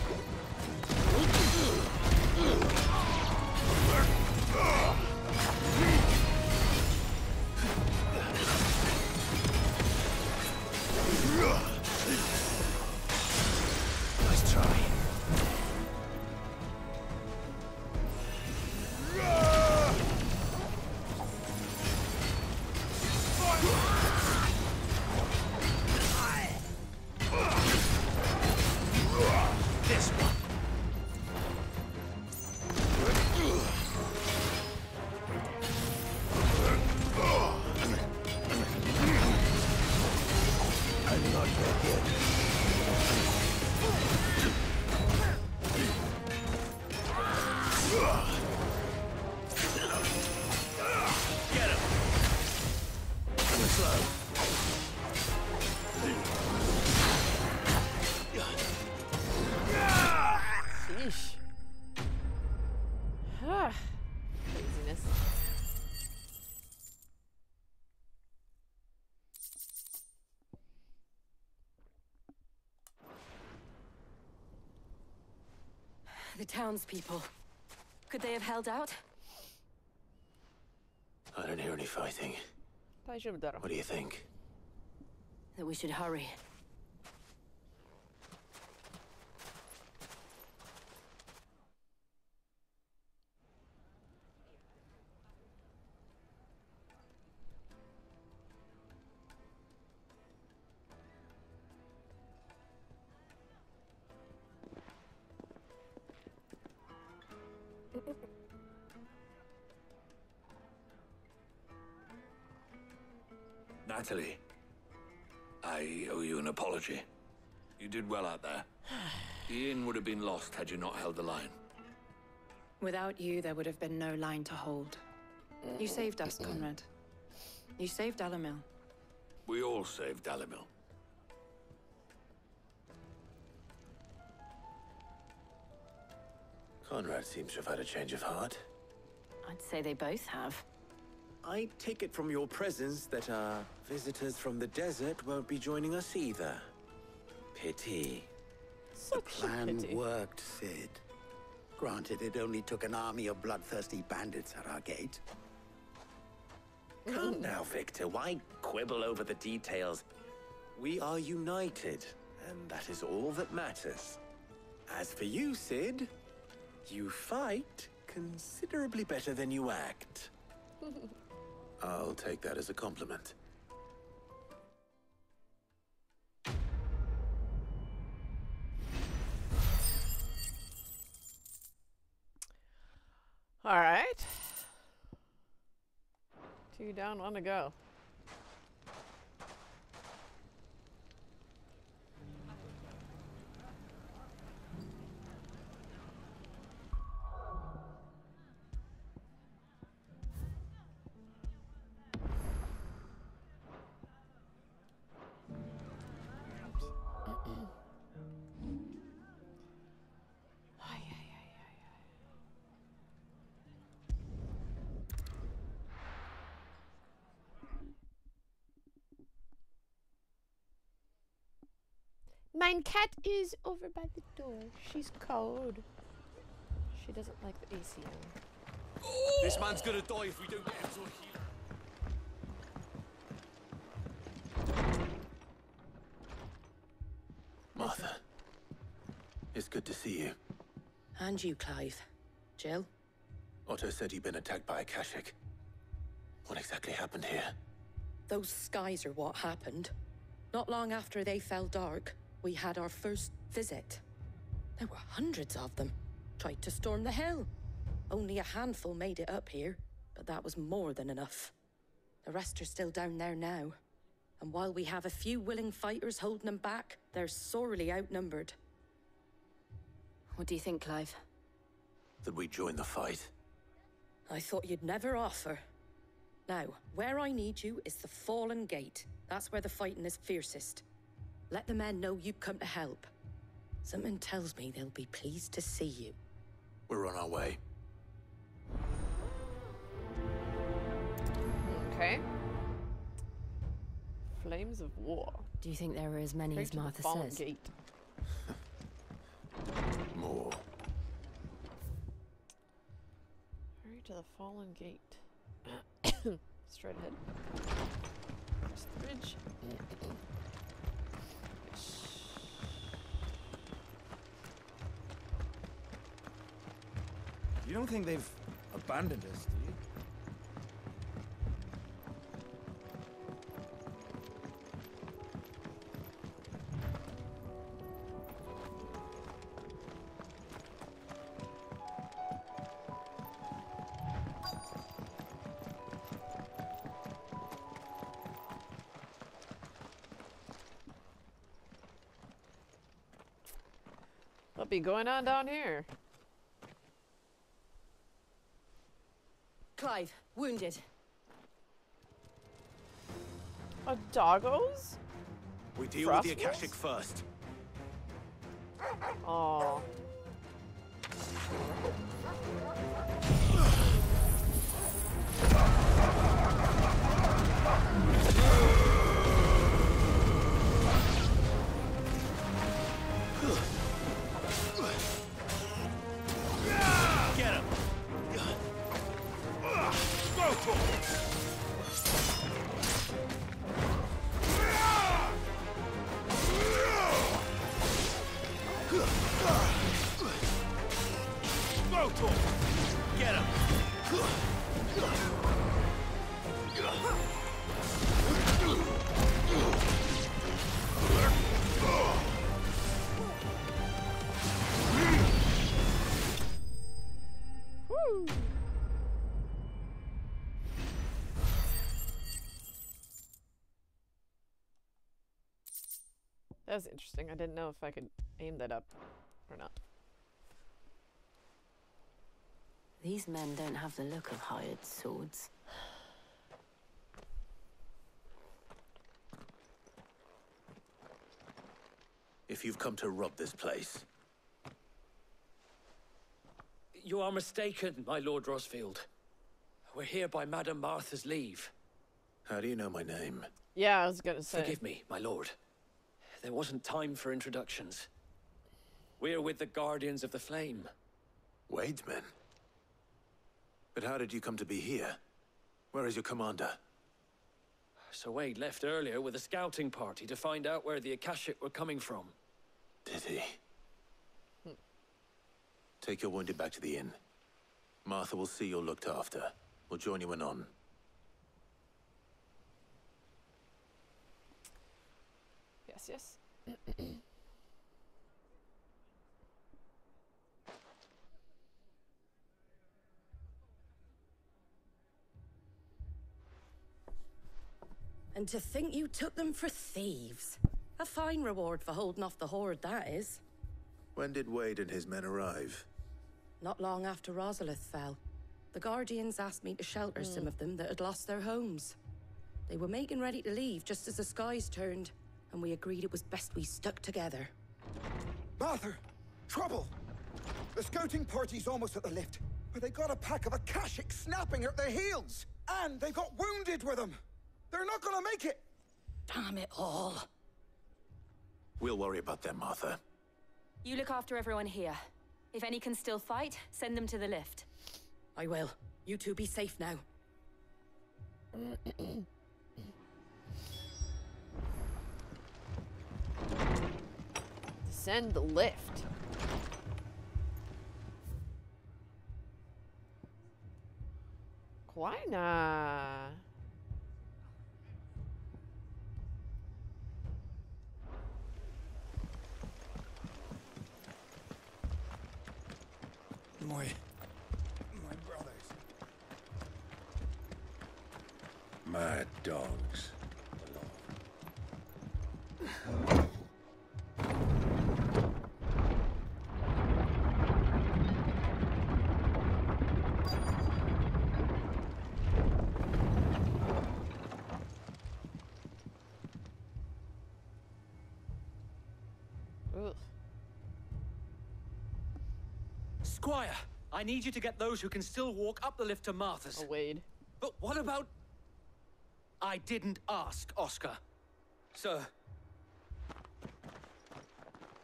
Nice try. This one. I'm not dead yet. Get him. Too slow. Sheesh. Ah, craziness. The townspeople. Could they have held out? I don't hear any fighting. What do you think? That we should hurry. Natalie, I owe you an apology. You did well out there. The inn would have been lost had you not held the line. Without you, there would have been no line to hold. You saved us, Conrad. You saved Dalimil. We all saved Dalimil. Conrad seems to have had a change of heart. I'd say they both have. I take it from your presence that our visitors from the desert won't be joining us either. Pity. The plan worked, Sid. Granted, it only took an army of bloodthirsty bandits at our gate. Come now, Victor. Why quibble over the details? We are united, and that is all that matters. As for you, Sid, you fight considerably better than you act. I'll take that as a compliment. All right. 2 down, 1 to go. Mine cat is over by the door. She's cold. She doesn't like the AC on. This man's gonna die if we don't get him to a healer. Martha, it's good to see you. And you, Clive. Jill? Otto said you'd been attacked by a Kashik. What exactly happened here? Those skies are what happened. Not long after they fell dark, we had our first visit. There were hundreds of them. Tried to storm the hill. Only a handful made it up here, but that was more than enough. The rest are still down there now. And while we have a few willing fighters holding them back, they're sorely outnumbered. What do you think, Clive? That we join the fight? I thought you'd never offer. Now, where I need you is the Fallen Gate. That's where the fighting is fiercest. Let the men know you've come to help. Something tells me they'll be pleased to see you. We're on our way. Okay. Flames of War. Do you think there were as many as Martha Fallen says? Gate. More. Hurry to the Fallen Gate. Straight ahead. Across the bridge. You don't think they've abandoned us, do you? What be going on down here? Clive, wounded. A doggos? We deal with the Akashic first. Oh. Get him! Go for it! Go for it! Get him! Woo! That was interesting. I didn't know if I could aim that up or not. These men don't have the look of hired swords. If you've come to rob this place, You are mistaken, my Lord Rosfield. We're here by Madame Martha's leave. how do you know my name? Yeah, I was gonna say. Forgive me, my lord. There wasn't time for introductions. We're with the Guardians of the Flame. Wade's men? But how did you come to be here? Where is your commander? Sir Wade left earlier with a scouting party to find out where the Akashic were coming from. Did he? Take your wounded back to the inn. Martha will see you're looked after. We'll join you anon. Yes, yes. And to think you took them for thieves. A fine reward for holding off the horde, that is. When did Wade and his men arrive? Not long after Rosalith fell. The Guardians asked me to shelter some of them that had lost their homes. They were making ready to leave just as the skies turned, and we agreed it was best we stuck together. Martha! Trouble! The scouting party's almost at the lift, but they got a pack of Akashics snapping at their heels! And they got wounded with them! They're not gonna make it! Damn it all. We'll worry about them, Martha. You look after everyone here. If any can still fight, send them to the lift. I will. You two be safe now. Send the lift. Quina. My brothers. Mad dogs. Squire, I need you to get those who can still walk up the lift to Martha's. Oh, Wade. But what about... I didn't ask, Oscar. Sir.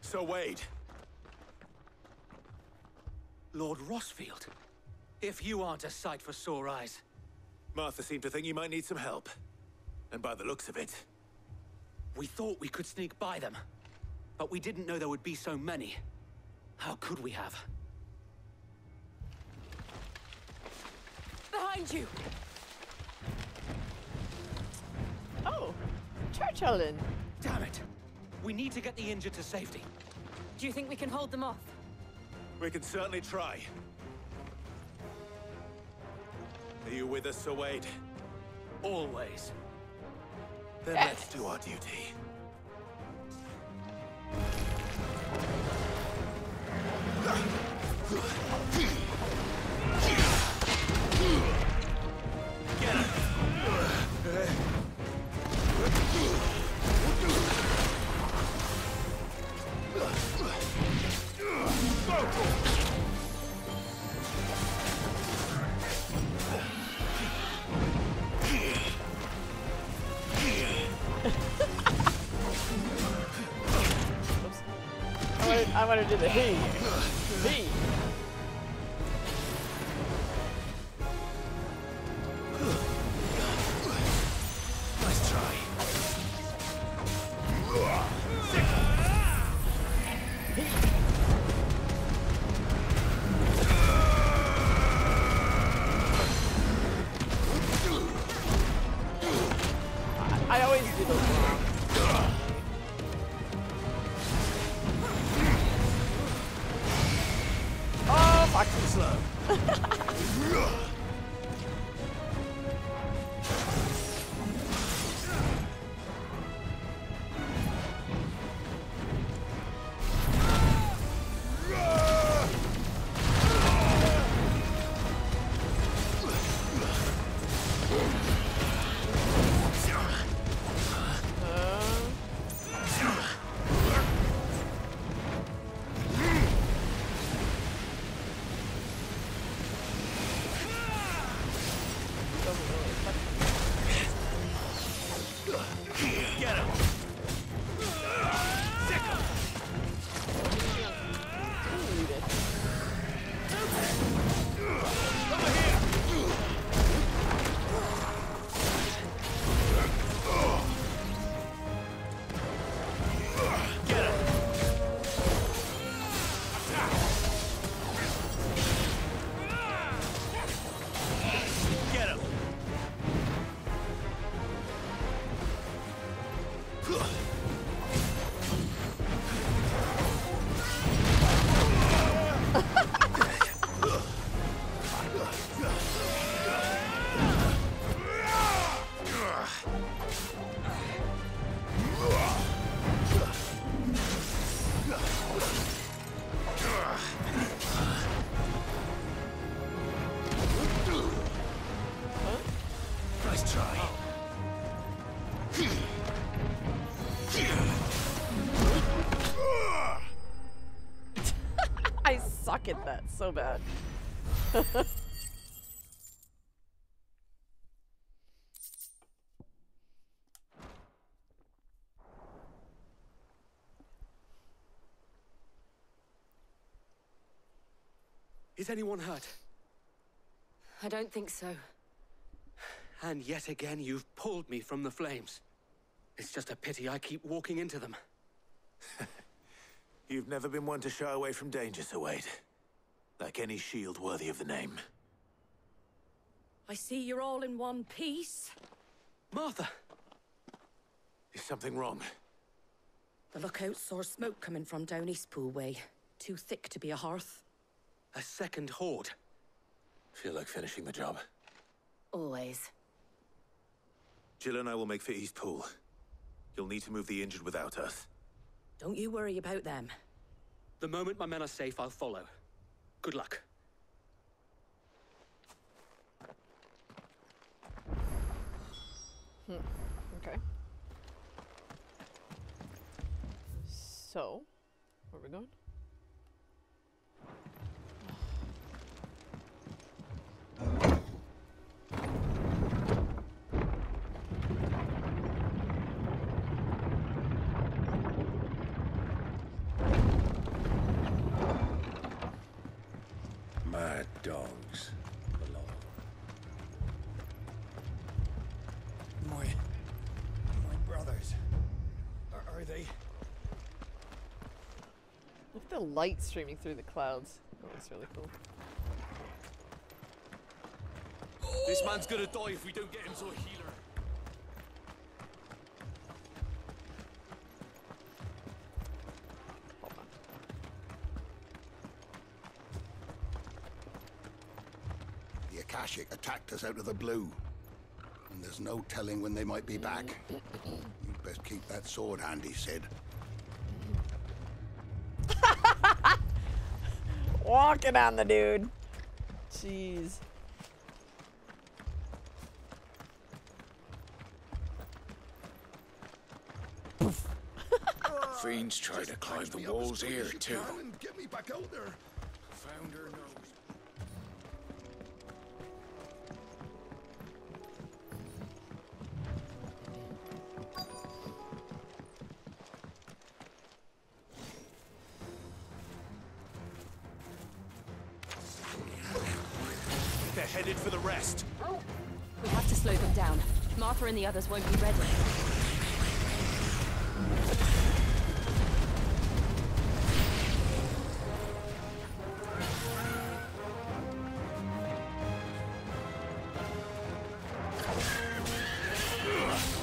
So, Wade. Lord Rossfield. If you aren't a sight for sore eyes. Martha seemed to think you might need some help. And by the looks of it... We thought we could sneak by them. But we didn't know there would be so many. How could we have? Behind you! Oh, Churchillin. Damn it! We need to get the injured to safety. Do you think we can hold them off? We can certainly try. Are you with us, Sir Wade? Always. Then let's do our duty. Get him! I want to do the he. He. Nice try. I always do those wrong. Oh, fuck. Too slow. Nice try. I suck at that so bad. Is anyone hurt? I don't think so. And yet again, you've pulled me from the flames. It's just a pity I keep walking into them. You've never been one to shy away from danger, Sir Wade. Like any shield worthy of the name. I see you're all in one piece. Martha! Is something wrong? The lookout saw smoke coming from down Eastpool way. Too thick to be a hearth. A second horde. Feel like finishing the job. Always. Jill and I will make for Eastpool. You'll need to move the injured without us. Don't you worry about them. The moment my men are safe, I'll follow. Good luck. Okay. So, where are we going? Mad dogs belong. My brothers. Are they? Look at the light streaming through the clouds. That looks really cool. This man's gonna die if we don't get him to a healer. The Akashic attacked us out of the blue. And there's no telling when they might be back. You'd best keep that sword handy, Sid. Walking on the dude. Jeez. Fiends try to climb the walls here, too. Get me back out there. Founder knows. They're headed for the rest. We have to slow them down. Martha and the others won't be ready.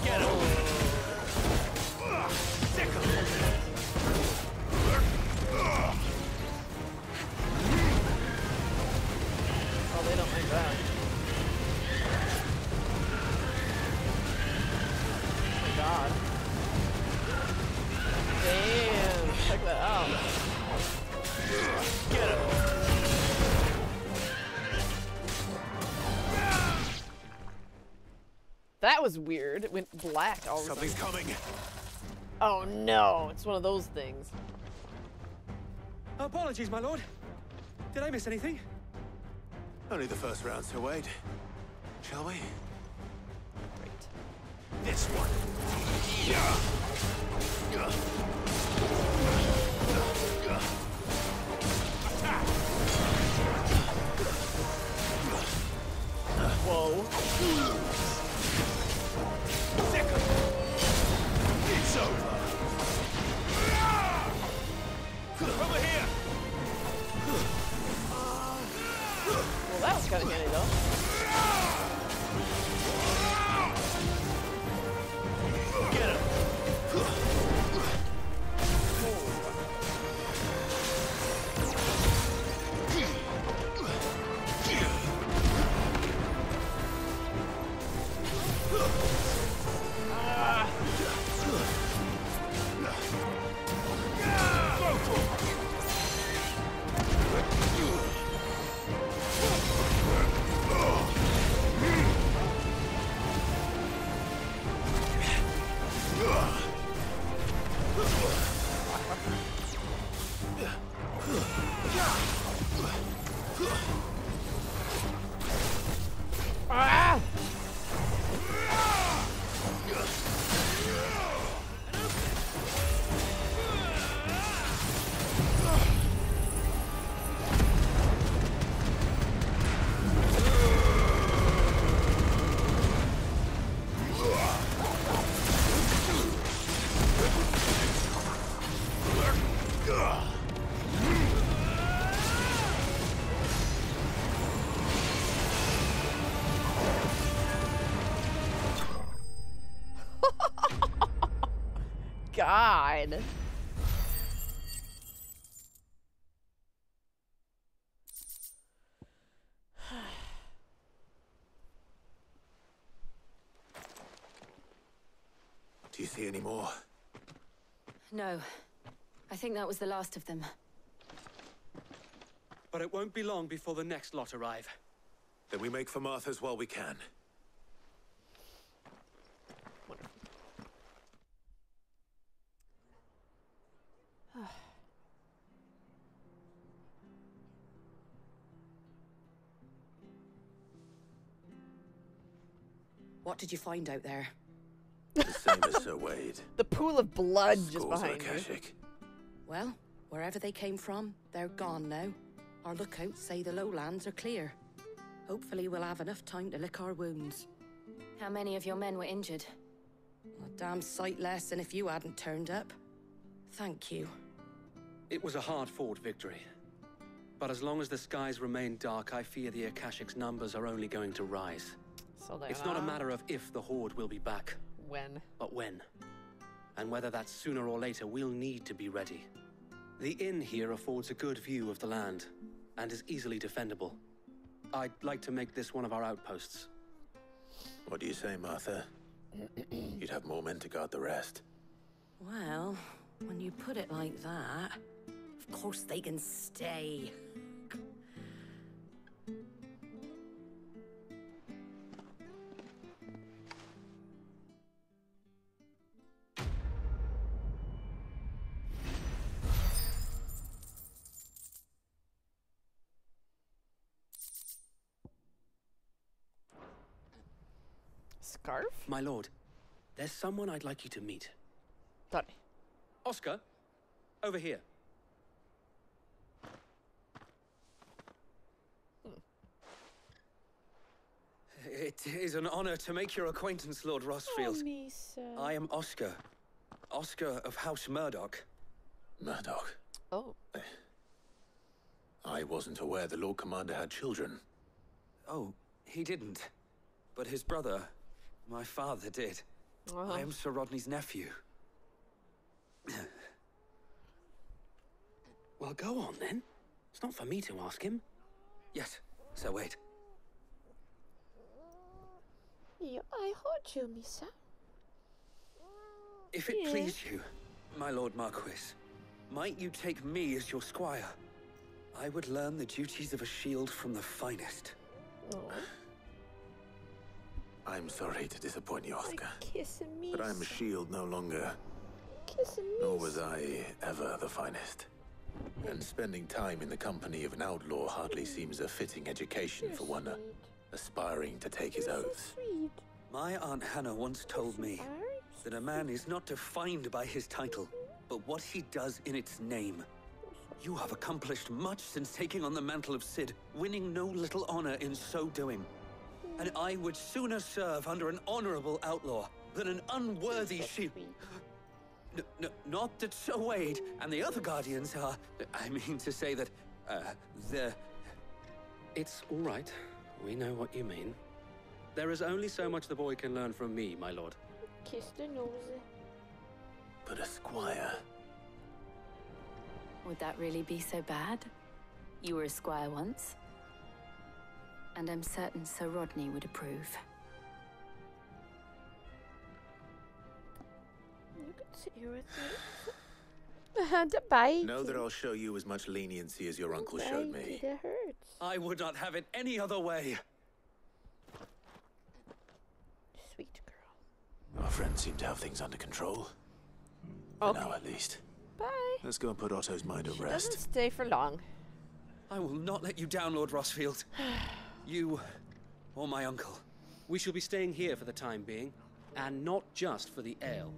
Get him! Oh, they don't like that. Oh my god. Damn, check that out. Get him! That was weird. It went black all of a sudden. Something's coming. Oh no, it's one of those things. Apologies, my lord. Did I miss anything? Only the first round, Sir Wade. Shall we? Great. This one. Whoa. It's over. Over here. Well, that was kind of handy though. God. Do you see any more? No. I think that was the last of them. But it won't be long before the next lot arrive. Then we make for Martha's while we can. What did you find out there? The same as Sir Wade. The pool of blood just Scores of behind you. Akashic. Well, wherever they came from, they're gone now. Our lookouts say the lowlands are clear. Hopefully we'll have enough time to lick our wounds. How many of your men were injured? A damn sight less than if you hadn't turned up. Thank you. It was a hard-fought victory. But as long as the skies remain dark, I fear the Akashic's numbers are only going to rise. So they It's not a matter of if the Horde will be back. When? But when. And whether that's sooner or later, we'll need to be ready. The inn here affords a good view of the land, and is easily defendable. I'd like to make this one of our outposts. What do you say, Martha? You'd have more men to guard the rest. Well, when you put it like that, of course they can stay. Scarf? My lord, there's someone I'd like you to meet. Done. Oscar, over here. It is an honor to make your acquaintance, Lord Rosfield. Oh, Misa. I am Oscar. Oscar of House Murdoch. Murdoch? Oh. I wasn't aware the Lord Commander had children. Oh, he didn't. But his brother, my father, did. Oh. I am Sir Rodney's nephew. Well, go on, then. It's not for me to ask him. Yes, Sir Wade. Yeah, I heard you, Misa. If it please you, my Lord Marquis, might you take me as your squire? I would learn the duties of a shield from the finest. Oh. I'm sorry to disappoint you, Oscar. Kissing me. But I'm a shield no longer. Kissing me. Nor was I ever the finest. And spending time in the company of an outlaw hardly seems a fitting education for one aspiring to take his oaths. My Aunt Hannah once told me that a man is not defined by his title, but what he does in its name. You have accomplished much since taking on the mantle of Cid, winning no little honor in so doing. And I would sooner serve under an honorable outlaw than an unworthy shield. Not that Sir Wade and the other Guardians are... I mean to say that, they're... It's all right. We know what you mean. There is only so much the boy can learn from me, my lord. Kiss the nose. But a squire... Would that really be so bad? You were a squire once. And I'm certain Sir Rodney would approve. You can sit here with me. Bye. Know that I'll show you as much leniency as your uncle showed me. It hurts. I would not have it any other way. Sweet girl. Our friends seem to have things under control. Okay. For now, at least. Bye. Let's go and put Otto's mind at She rest. doesn't stay for long. I will not let you down, Lord Rosfield. You or my uncle. We shall be staying here for the time being, and not just for the ale.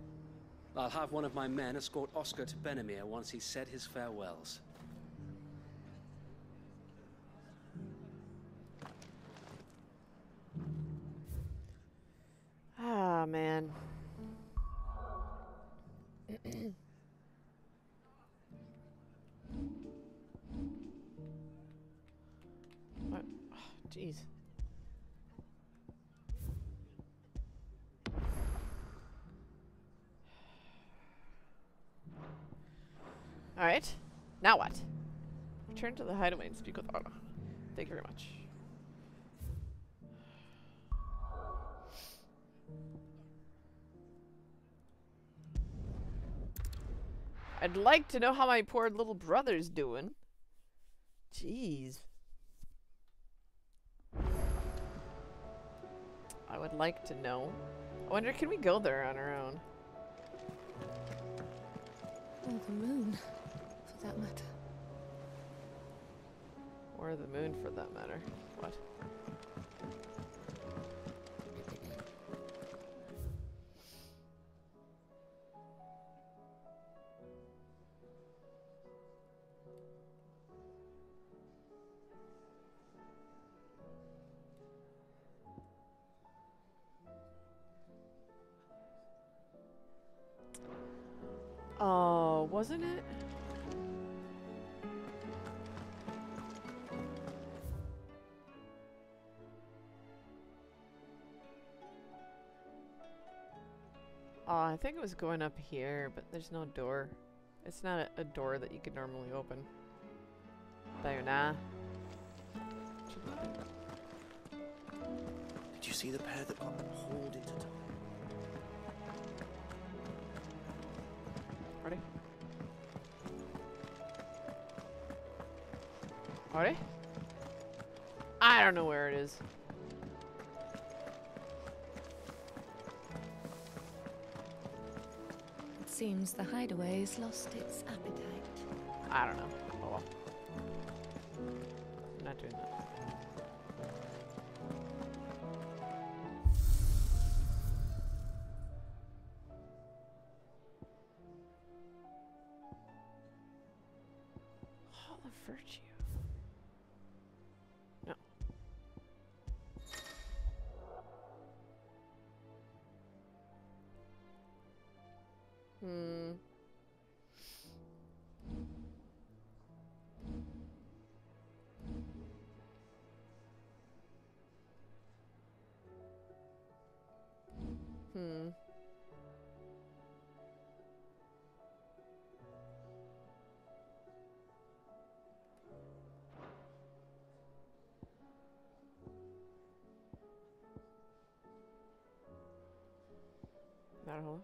I'll have one of my men escort Oscar to Benamir once he's said his farewells. Ah, man. What? Jeez. Alright. Now what? Return to the hideaway and speak with Otto. Thank you very much. I'd like to know how my poor little brother's doing. Jeez. I would like to know. I wonder, can we go there on our own? Oh, the moon, for that matter. Or the moon, for that matter. What? Oh, wasn't it? Oh, I think it was going up here, but there's no door. It's not a door that you could normally open. There, nah. Did you see the pair that got hauled into town? Ready? Ready? I don't know where it is. It seems the hideaway's lost its appetite. I don't know. Oh well. I'm not doing that. Hall of Virtue. No. Hmm. Hmm. Not a hole.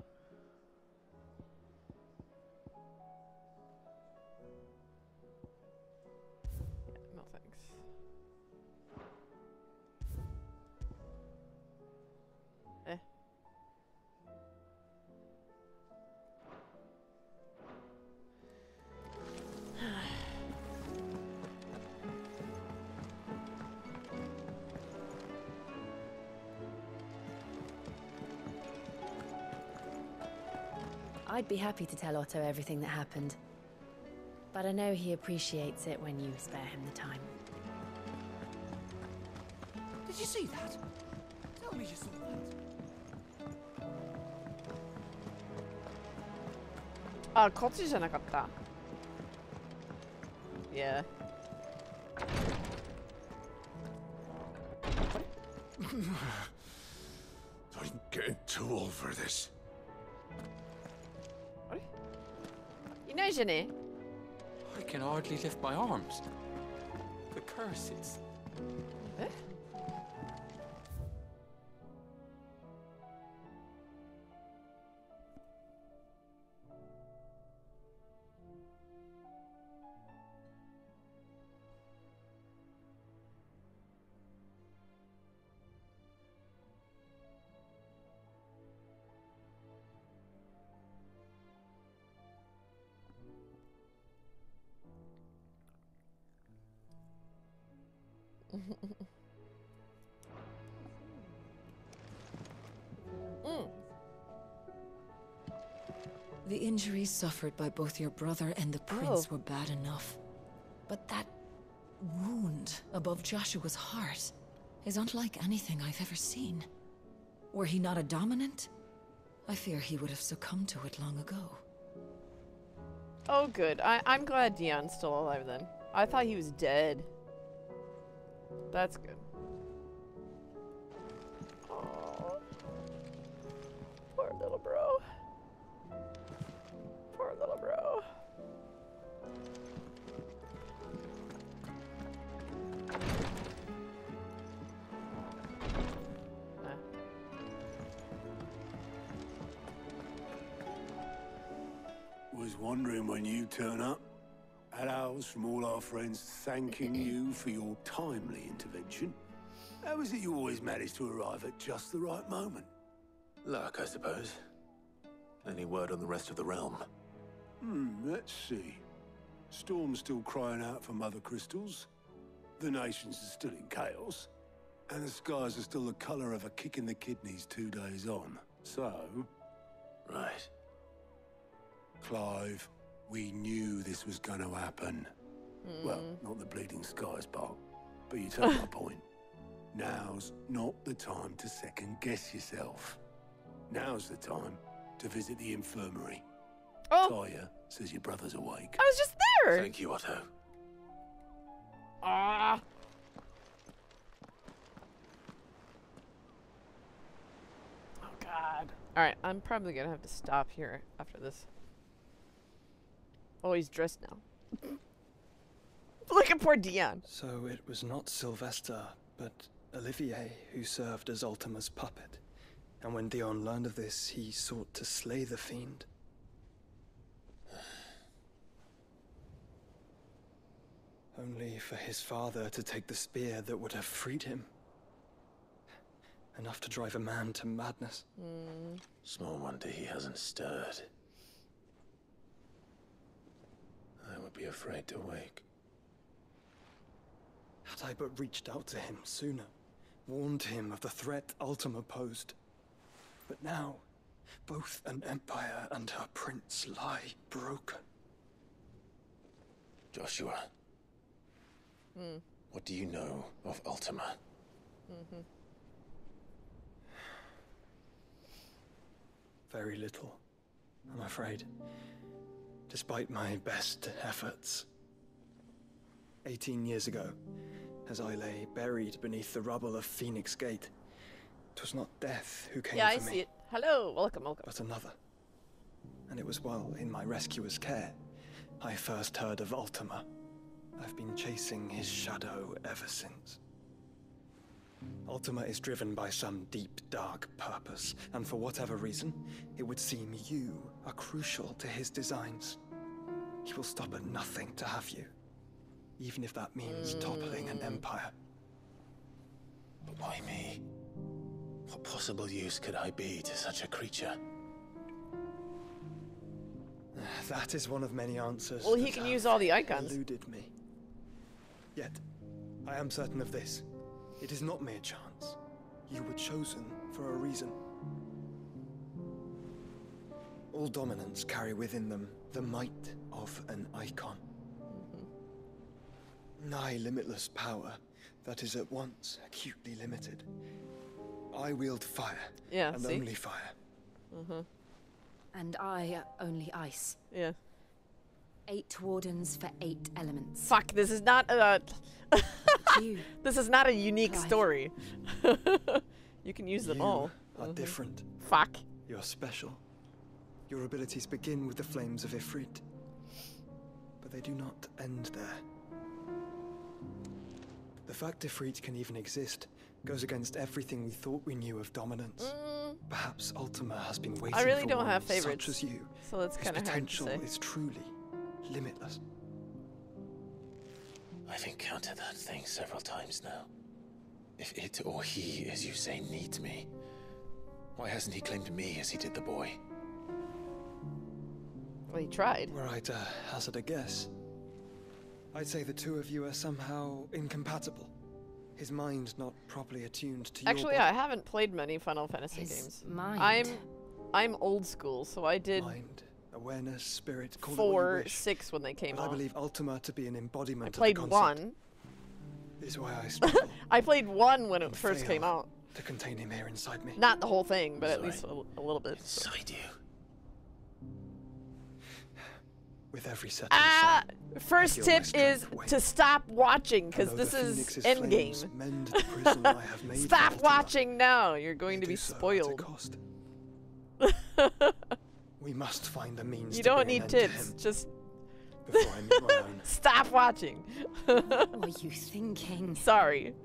Yeah, no thanks. Eh. I'd be happy to tell Otto everything that happened. But I know he appreciates it when you spare him the time. Did you see that? Tell me you saw that. こっちじゃなかった。Yeah. I'm getting too old for this. いないじゃね I can hardly lift my arms. The curses. え The injuries suffered by both your brother and the prince were bad enough. But that wound above Joshua's heart is unlike anything I've ever seen. Were he not a dominant, I fear he would have succumbed to it long ago. Oh, good. I'm glad Dion's still alive then. I thought he was dead. That's good. Aww. Poor little bro. Poor little bro. was wondering when you turn up. Hellos from all our friends thanking you for your timely intervention. How is it you always manage to arrive at just the right moment? Luck, I suppose. Any word on the rest of the realm? Let's see. Storm's still crying out for mother crystals. The nations are still in chaos. And the skies are still the colour of a kick in the kidneys 2 days on. So... Right. Clive, we knew this was going to happen. Well, not the bleeding skies part, but you take my point. Now's not the time to second-guess yourself. Now's the time to visit the infirmary. Talia says your brother's awake. I was just there! Thank you, Otto. Ah. Oh, God. Alright, I'm probably gonna have to stop here after this. Oh, he's dressed now. Look at poor Dion. So it was not Sylvester, but Olivier who served as Ultima's puppet. And when Dion learned of this, he sought to slay the fiend. Only for his father to take the spear that would have freed him. Enough to drive a man to madness. Small wonder he hasn't stirred. I would be afraid to wake. Had I but reached out to him sooner, warned him of the threat Ultima posed. But now, both an empire and her prince lie broken. Joshua. What do you know of Ultima? Very little, I'm afraid. Despite my best efforts. 18 years ago, as I lay buried beneath the rubble of Phoenix Gate, 'twas not death who came yeah, for I me. see it. Hello, welcome, welcome. But another. And it was while in my rescuer's care, I first heard of Ultima. I've been chasing his shadow ever since. Ultima is driven by some deep, dark purpose, and for whatever reason, it would seem you are crucial to his designs. He will stop at nothing to have you, even if that means toppling an empire. But why me? What possible use could I be to such a creature? That is one of many answers. Well, he can use all the icons. Eluded me. Yet, I am certain of this. It is not mere chance. You were chosen for a reason. All dominants carry within them the might of an icon. Nigh limitless power that is at once acutely limited. I wield fire, and only fire. And I only ice. Yeah. 8 wardens for 8 elements. Fuck, this is not a... this is not a unique story. You can use them all. You are different. Fuck. You're special. Your abilities begin with the flames of Ifrit. But they do not end there. The fact Ifrit can even exist goes against everything we thought we knew of dominance. Perhaps Ultima has been waiting for I really don't have one favorites, such as you. so that's kind of hard to potential say. is truly limitless. I've encountered that thing several times now. If it or he, as you say, needs me, why hasn't he claimed me as he did the boy? Well, he tried. Were I to hazard a guess, I'd say the two of you are somehow incompatible. His mind not properly attuned to Actually, your I haven't played many Final Fantasy games. Mind. I'm old school, so I did mind, awareness, spirit, call it what you 4, wish. 6 when they came But I out. believe Ultima to be an embodiment I played of the concept. 1. Is why I struggle I played 1 when it first came out. to contain him here inside me. Not the whole thing, but at least a little bit. Inside you. With every set first tip is to stop watching, because this is endgame. Mend the prison I have made Stop watching now! You're going to be spoiled. We must find a means You to don't bring need an end to tips, him just before I meet my own. stop watching. What are you thinking? Sorry.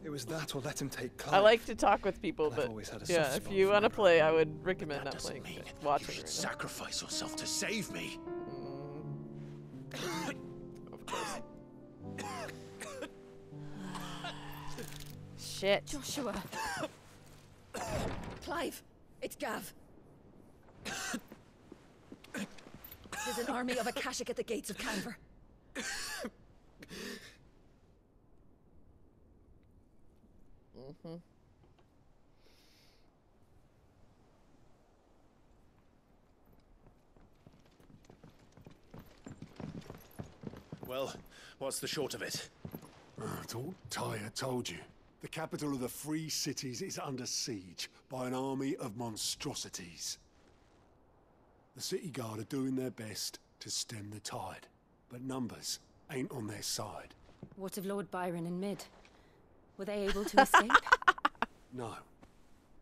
It was that or let him take Clive. I like to talk with people, I've but always had a yeah, soft if spot you for want to my play, I would recommend not playing. Watching You should right sacrifice yourself to save me. now. Of course. Shit. Joshua. Clive, it's Gav. There's an army of Akashic at the gates of Canver. Well, what's the short of it? It's all Tyre told you. The capital of the Free Cities is under siege by an army of monstrosities. The city guard are doing their best to stem the tide, but numbers ain't on their side. What of Lord Byron and Mid? Were they able to escape? No,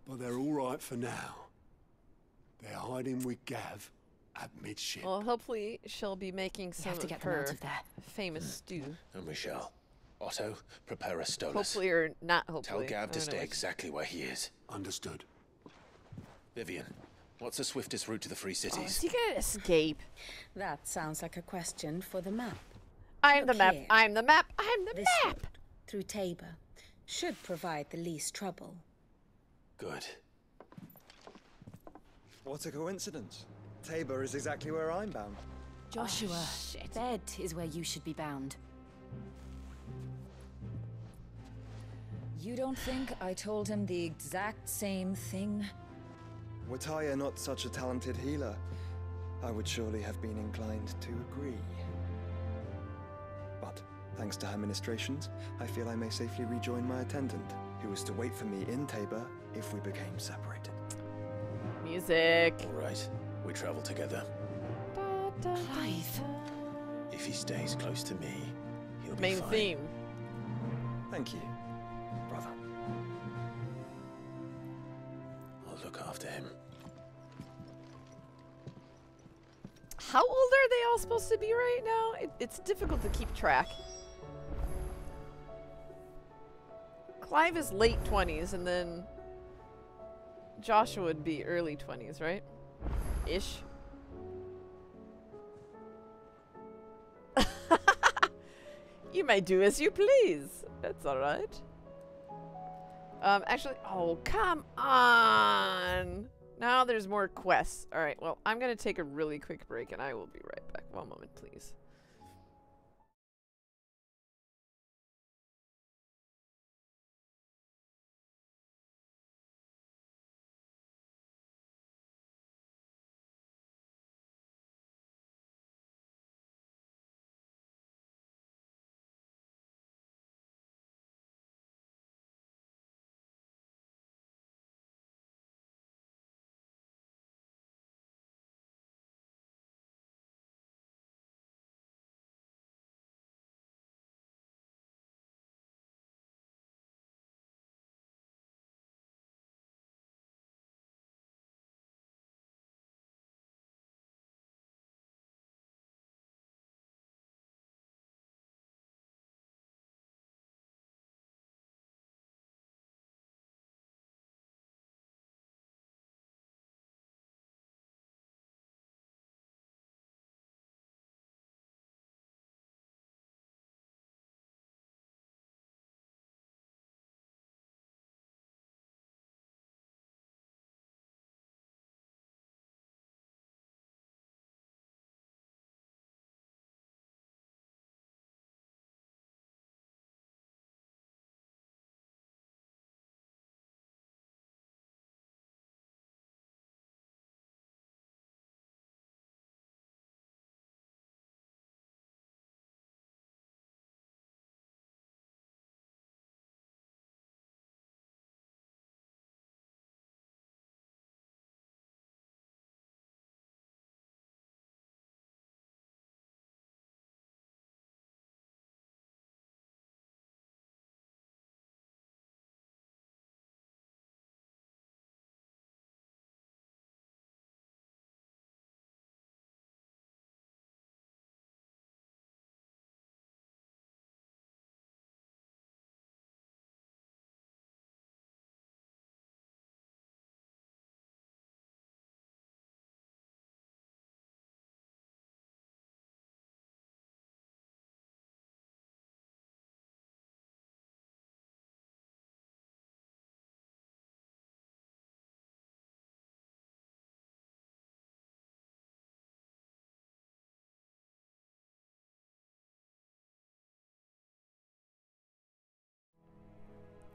but they're all right for now. They're hiding with Gav at midship. Well, hopefully she'll be making some have to of get them out her of there. famous stew. And we shall. Otto, prepare a stolus. Hopefully or not Tell hopefully. Gav I to don't know stay which. exactly where he is. Understood. Vivian, what's the swiftest route to the Free Oh, Cities? is he gonna escape? That sounds like a question for the map. I'm the Look map. here. I'm the map. I'm the This map. road, through Tabor, should provide the least trouble. Good. What a coincidence. Tabor is exactly where I'm bound. Joshua, bed is where you should be bound. You don't think I told him the exact same thing? Were Tyre not such a talented healer, I would surely have been inclined to agree. But, thanks to her ministrations, I feel I may safely rejoin my attendant, who was to wait for me in Tabor if we became separated. Music. All right, we travel together. Clive. If he stays close to me, he'll be Main fine. theme. Thank you, brother. I'll look after him. How old are they all supposed to be right now? It's difficult to keep track. Clive is late 20s, and then Joshua would be early 20s, right? Ish. You may do as you please. That's alright. Actually, oh, come on! Now there's more quests. Alright, well, I'm gonna take a really quick break, and I will be right back. One moment, please.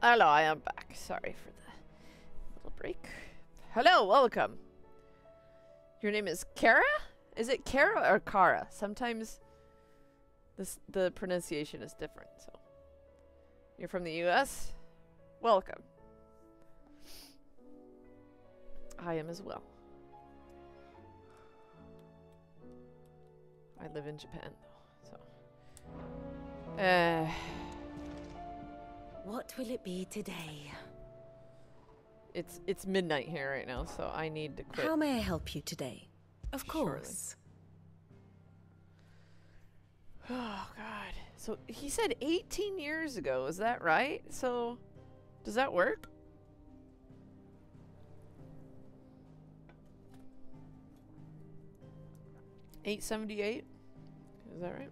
Hello, I am back. Sorry for the little break. Hello, welcome. Your name is Kara? Is it Kara or Kara? Sometimes the pronunciation is different. So you're from the US? Welcome. I am as well. I live in Japan though, so What will it be today? it's midnight here right now, so I need to quit. How may I help you today? Of course. Oh god. So he said 18 years ago, is that right? So does that work? $878? Is that right?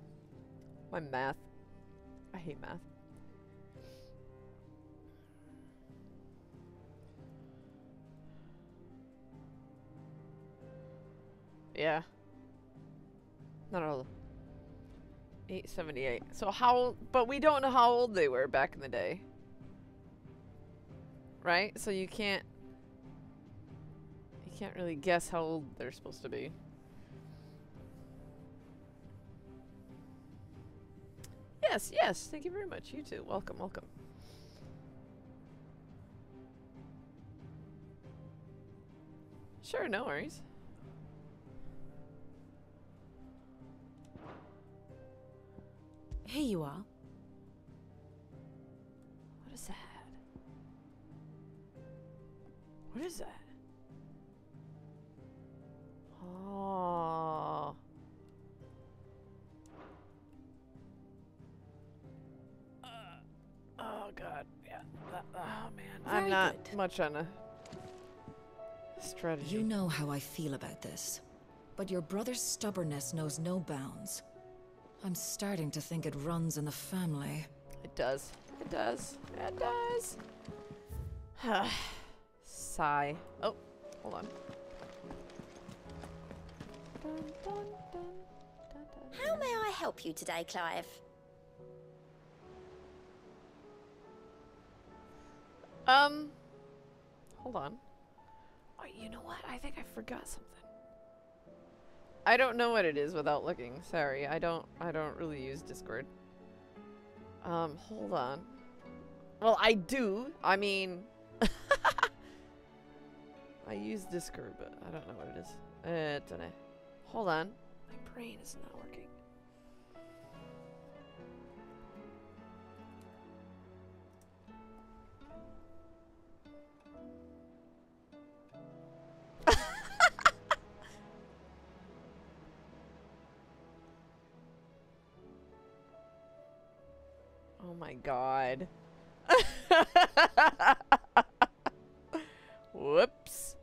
My math. I hate math. Yeah. Not all. 878. So how, but we don't know how old they were back in the day. Right? So you can't really guess how old they're supposed to be. Yes, yes. Thank you very much. You too. Welcome, welcome. Sure, no worries. Here you are. What is that? What is that? Oh. Oh god, yeah. Oh man, I'm not much on a strategy. You know how I feel about this, but your brother's stubbornness knows no bounds. I'm starting to think it runs in the family. It does. It does. It does. Sigh. Oh, hold on. How may I help you today, Clive? Hold on. Oh, you know what? I think I forgot something. I don't know what it is without looking. Sorry, I don't really use Discord. Hold on. Well, I do. I mean, I use Discord, but I don't know what it is. Don't know. Hold on. My brain is not working. Oh my god. Whoops.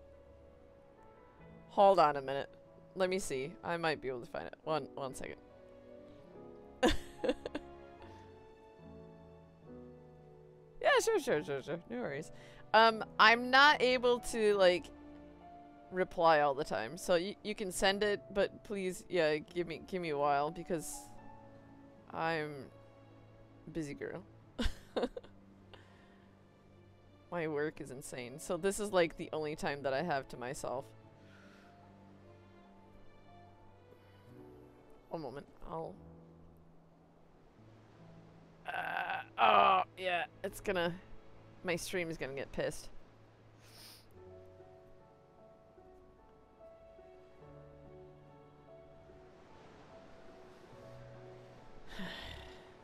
Hold on a minute. Let me see. I might be able to find it. One second. Yeah, sure. No worries. I'm not able to, like, reply all the time. So you can send it, but please, yeah, give me a while because I'm busy girl. My work is insane. So this is like the only time that I have to myself. One moment. I'll oh yeah, it's gonna, my stream is gonna get pissed.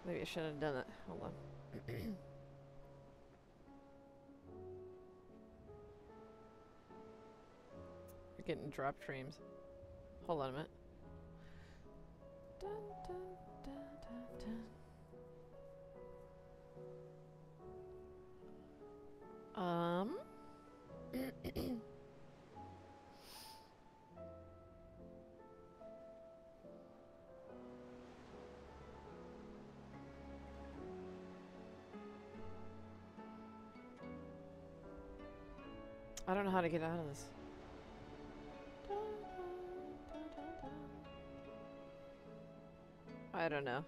Maybe I shouldn't have done it. Hold on. You're getting drop streams. Hold on a minute. Dun, dun, dun, dun, dun. I don't know how to get out of this. I don't know.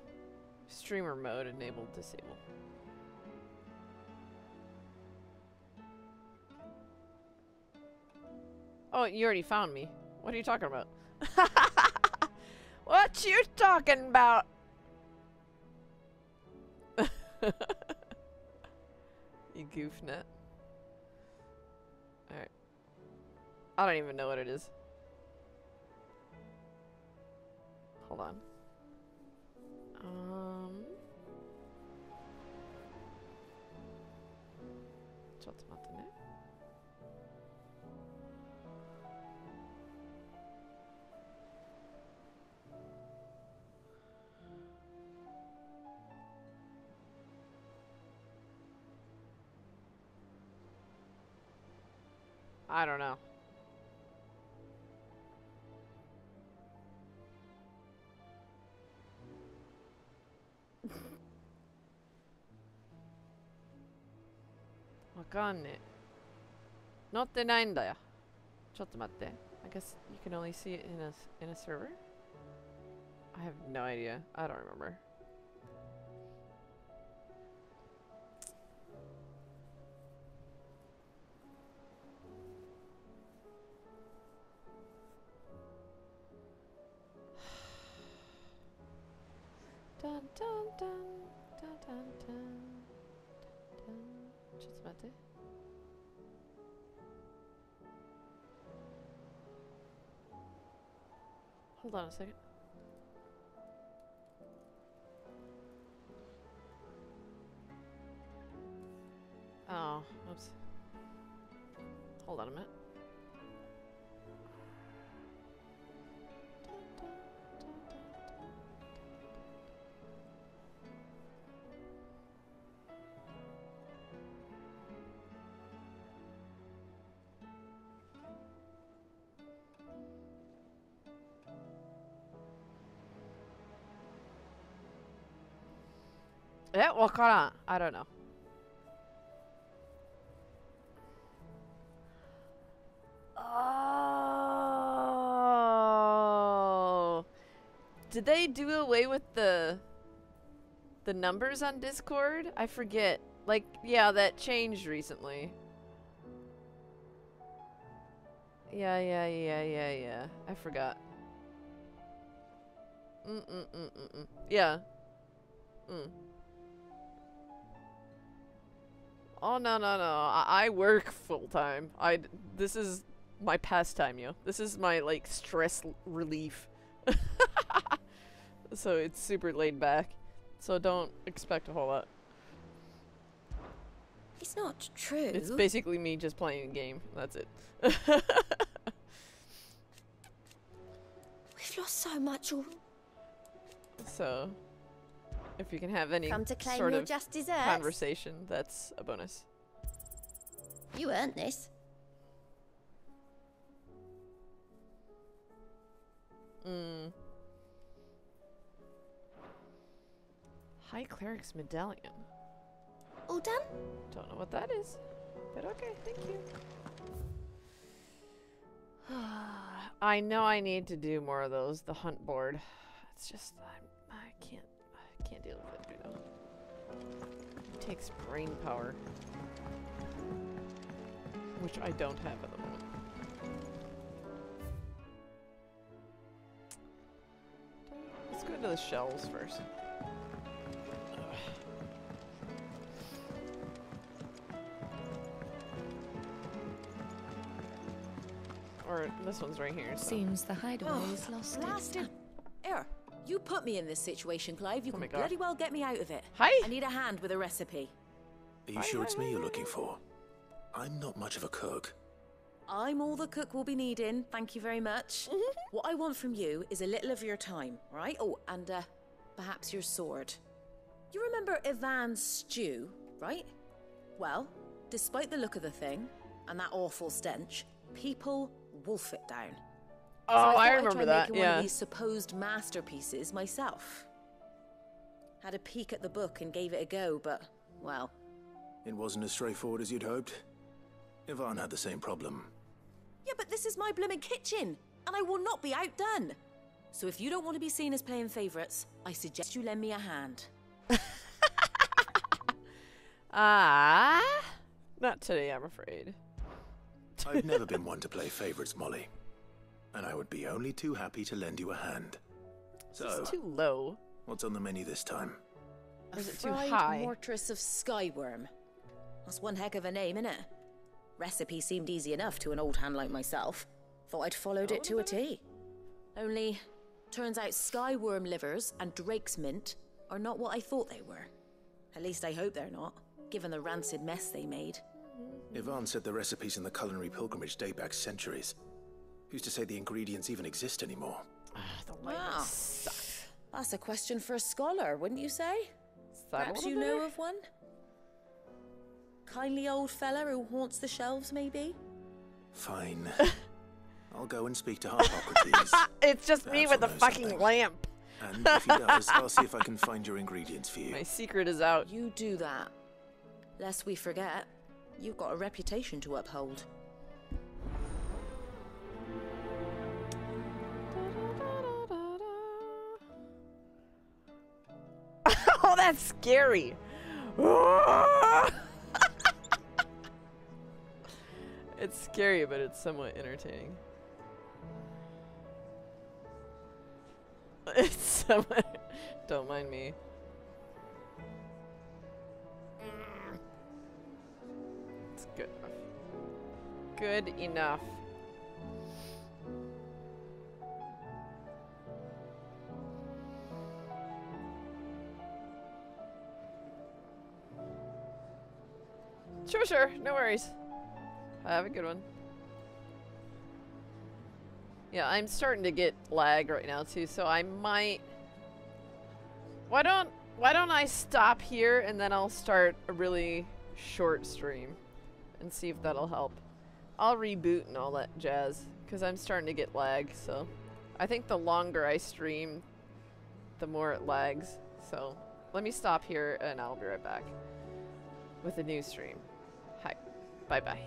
Streamer mode enabled, disable. Oh, you already found me. What are you talking about? What you talking about? You goofnut. Alright. I don't even know what it is. Hold on.ちょっと待ってね。I don't know. Not the 9 だよ。ちょっと待って。I guess you can only see it in a server? I have no idea. I don't remember. Dun dun dun dun dun dun dun. ちょっと待って。Hold on a second. Oh, oops. Hold on a minute. Yeah, わからん. I don't know. Oh. Did they do away with the numbers on Discord? I forget. Like, yeah, that changed recently. Yeah. I forgot. Yeah. Oh, no. I work full-time. This is my pastime, yo. This is my, like, stress relief. So it's super laid back. So don't expect a whole lot. It's not true. It's basically me just playing a game. That's it. We've lost so much already. So, if you can have any Come to claim sort your of just desserts. conversation, that's a bonus. You earned this. High Cleric's Medallion. All done? Don't know what that is, but okay, thank you. I know I need to do more of those. The hunt board. It's just I can't deal with it right now. It takes brain power, which I don't have at the moment. Let's go to the shells first. Or this one's right here. So. Seems the hideaway is lost. Blasted. Here, you put me in this situation, Clive. You Oh can my God. bloody well get me out of it. Hi. I need a hand with a recipe. Are you sure it's me you're looking for? I'm not much of a cook. I'm all the cook will be needing. Thank you very much. What I want from you is a little of your time, right? Oh, and perhaps your sword. You remember Ivan's stew, right? Well, despite the look of the thing and that awful stench, people wolf it down. Oh, So I I thought remember I'd try that. making Yeah. one of these supposed masterpieces myself. Had a peek at the book and gave it a go, but well, It wasn't as straightforward as you'd hoped. Ivan had the same problem. yeah, but this is my blooming kitchen, and I will not be outdone. So if you don't want to be seen as playing favourites, I suggest you lend me a hand. Not today, I'm afraid. I've never been one to play favorites, Molly. And I would be only too happy to lend you a hand. So, It's too low. what's on the menu this time? Or is A it too fried high? Mortress of Skyworm. That's one heck of a name, innit? Recipe seemed easy enough to an old hand like myself. Thought I'd followed it to a T. Only, turns out Skyworm livers and Drake's mint are not what I thought they were. At least I hope they're not, given the rancid mess they made. Yvonne said the recipes in the culinary pilgrimage date back centuries. Who's to say the ingredients even exist anymore? Ah, that's a question for a scholar, wouldn't you say? Perhaps you know of one? Kindly old fella who haunts the shelves, maybe? Fine. I'll go and speak to Harpocrates. It's just me Perhaps with the he'll know fucking something. lamp. And if he does, I'll see if I can find your ingredients for you. My secret is out. You do that. Lest we forget, you've got a reputation to uphold. Oh, that's scary. It's scary, but it's somewhat entertaining. It's somewhat... Don't mind me. It's good enough. Good enough. Sure, no worries. Have a good one. Yeah, I'm starting to get lag right now too, so I might... Why don't I stop here and then I'll start a really short stream and see if that'll help. I'll reboot and all that jazz, because I'm starting to get lag, so... I think the longer I stream, the more it lags. So, let me stop here and I'll be right back with a new stream. Hi. Bye-bye.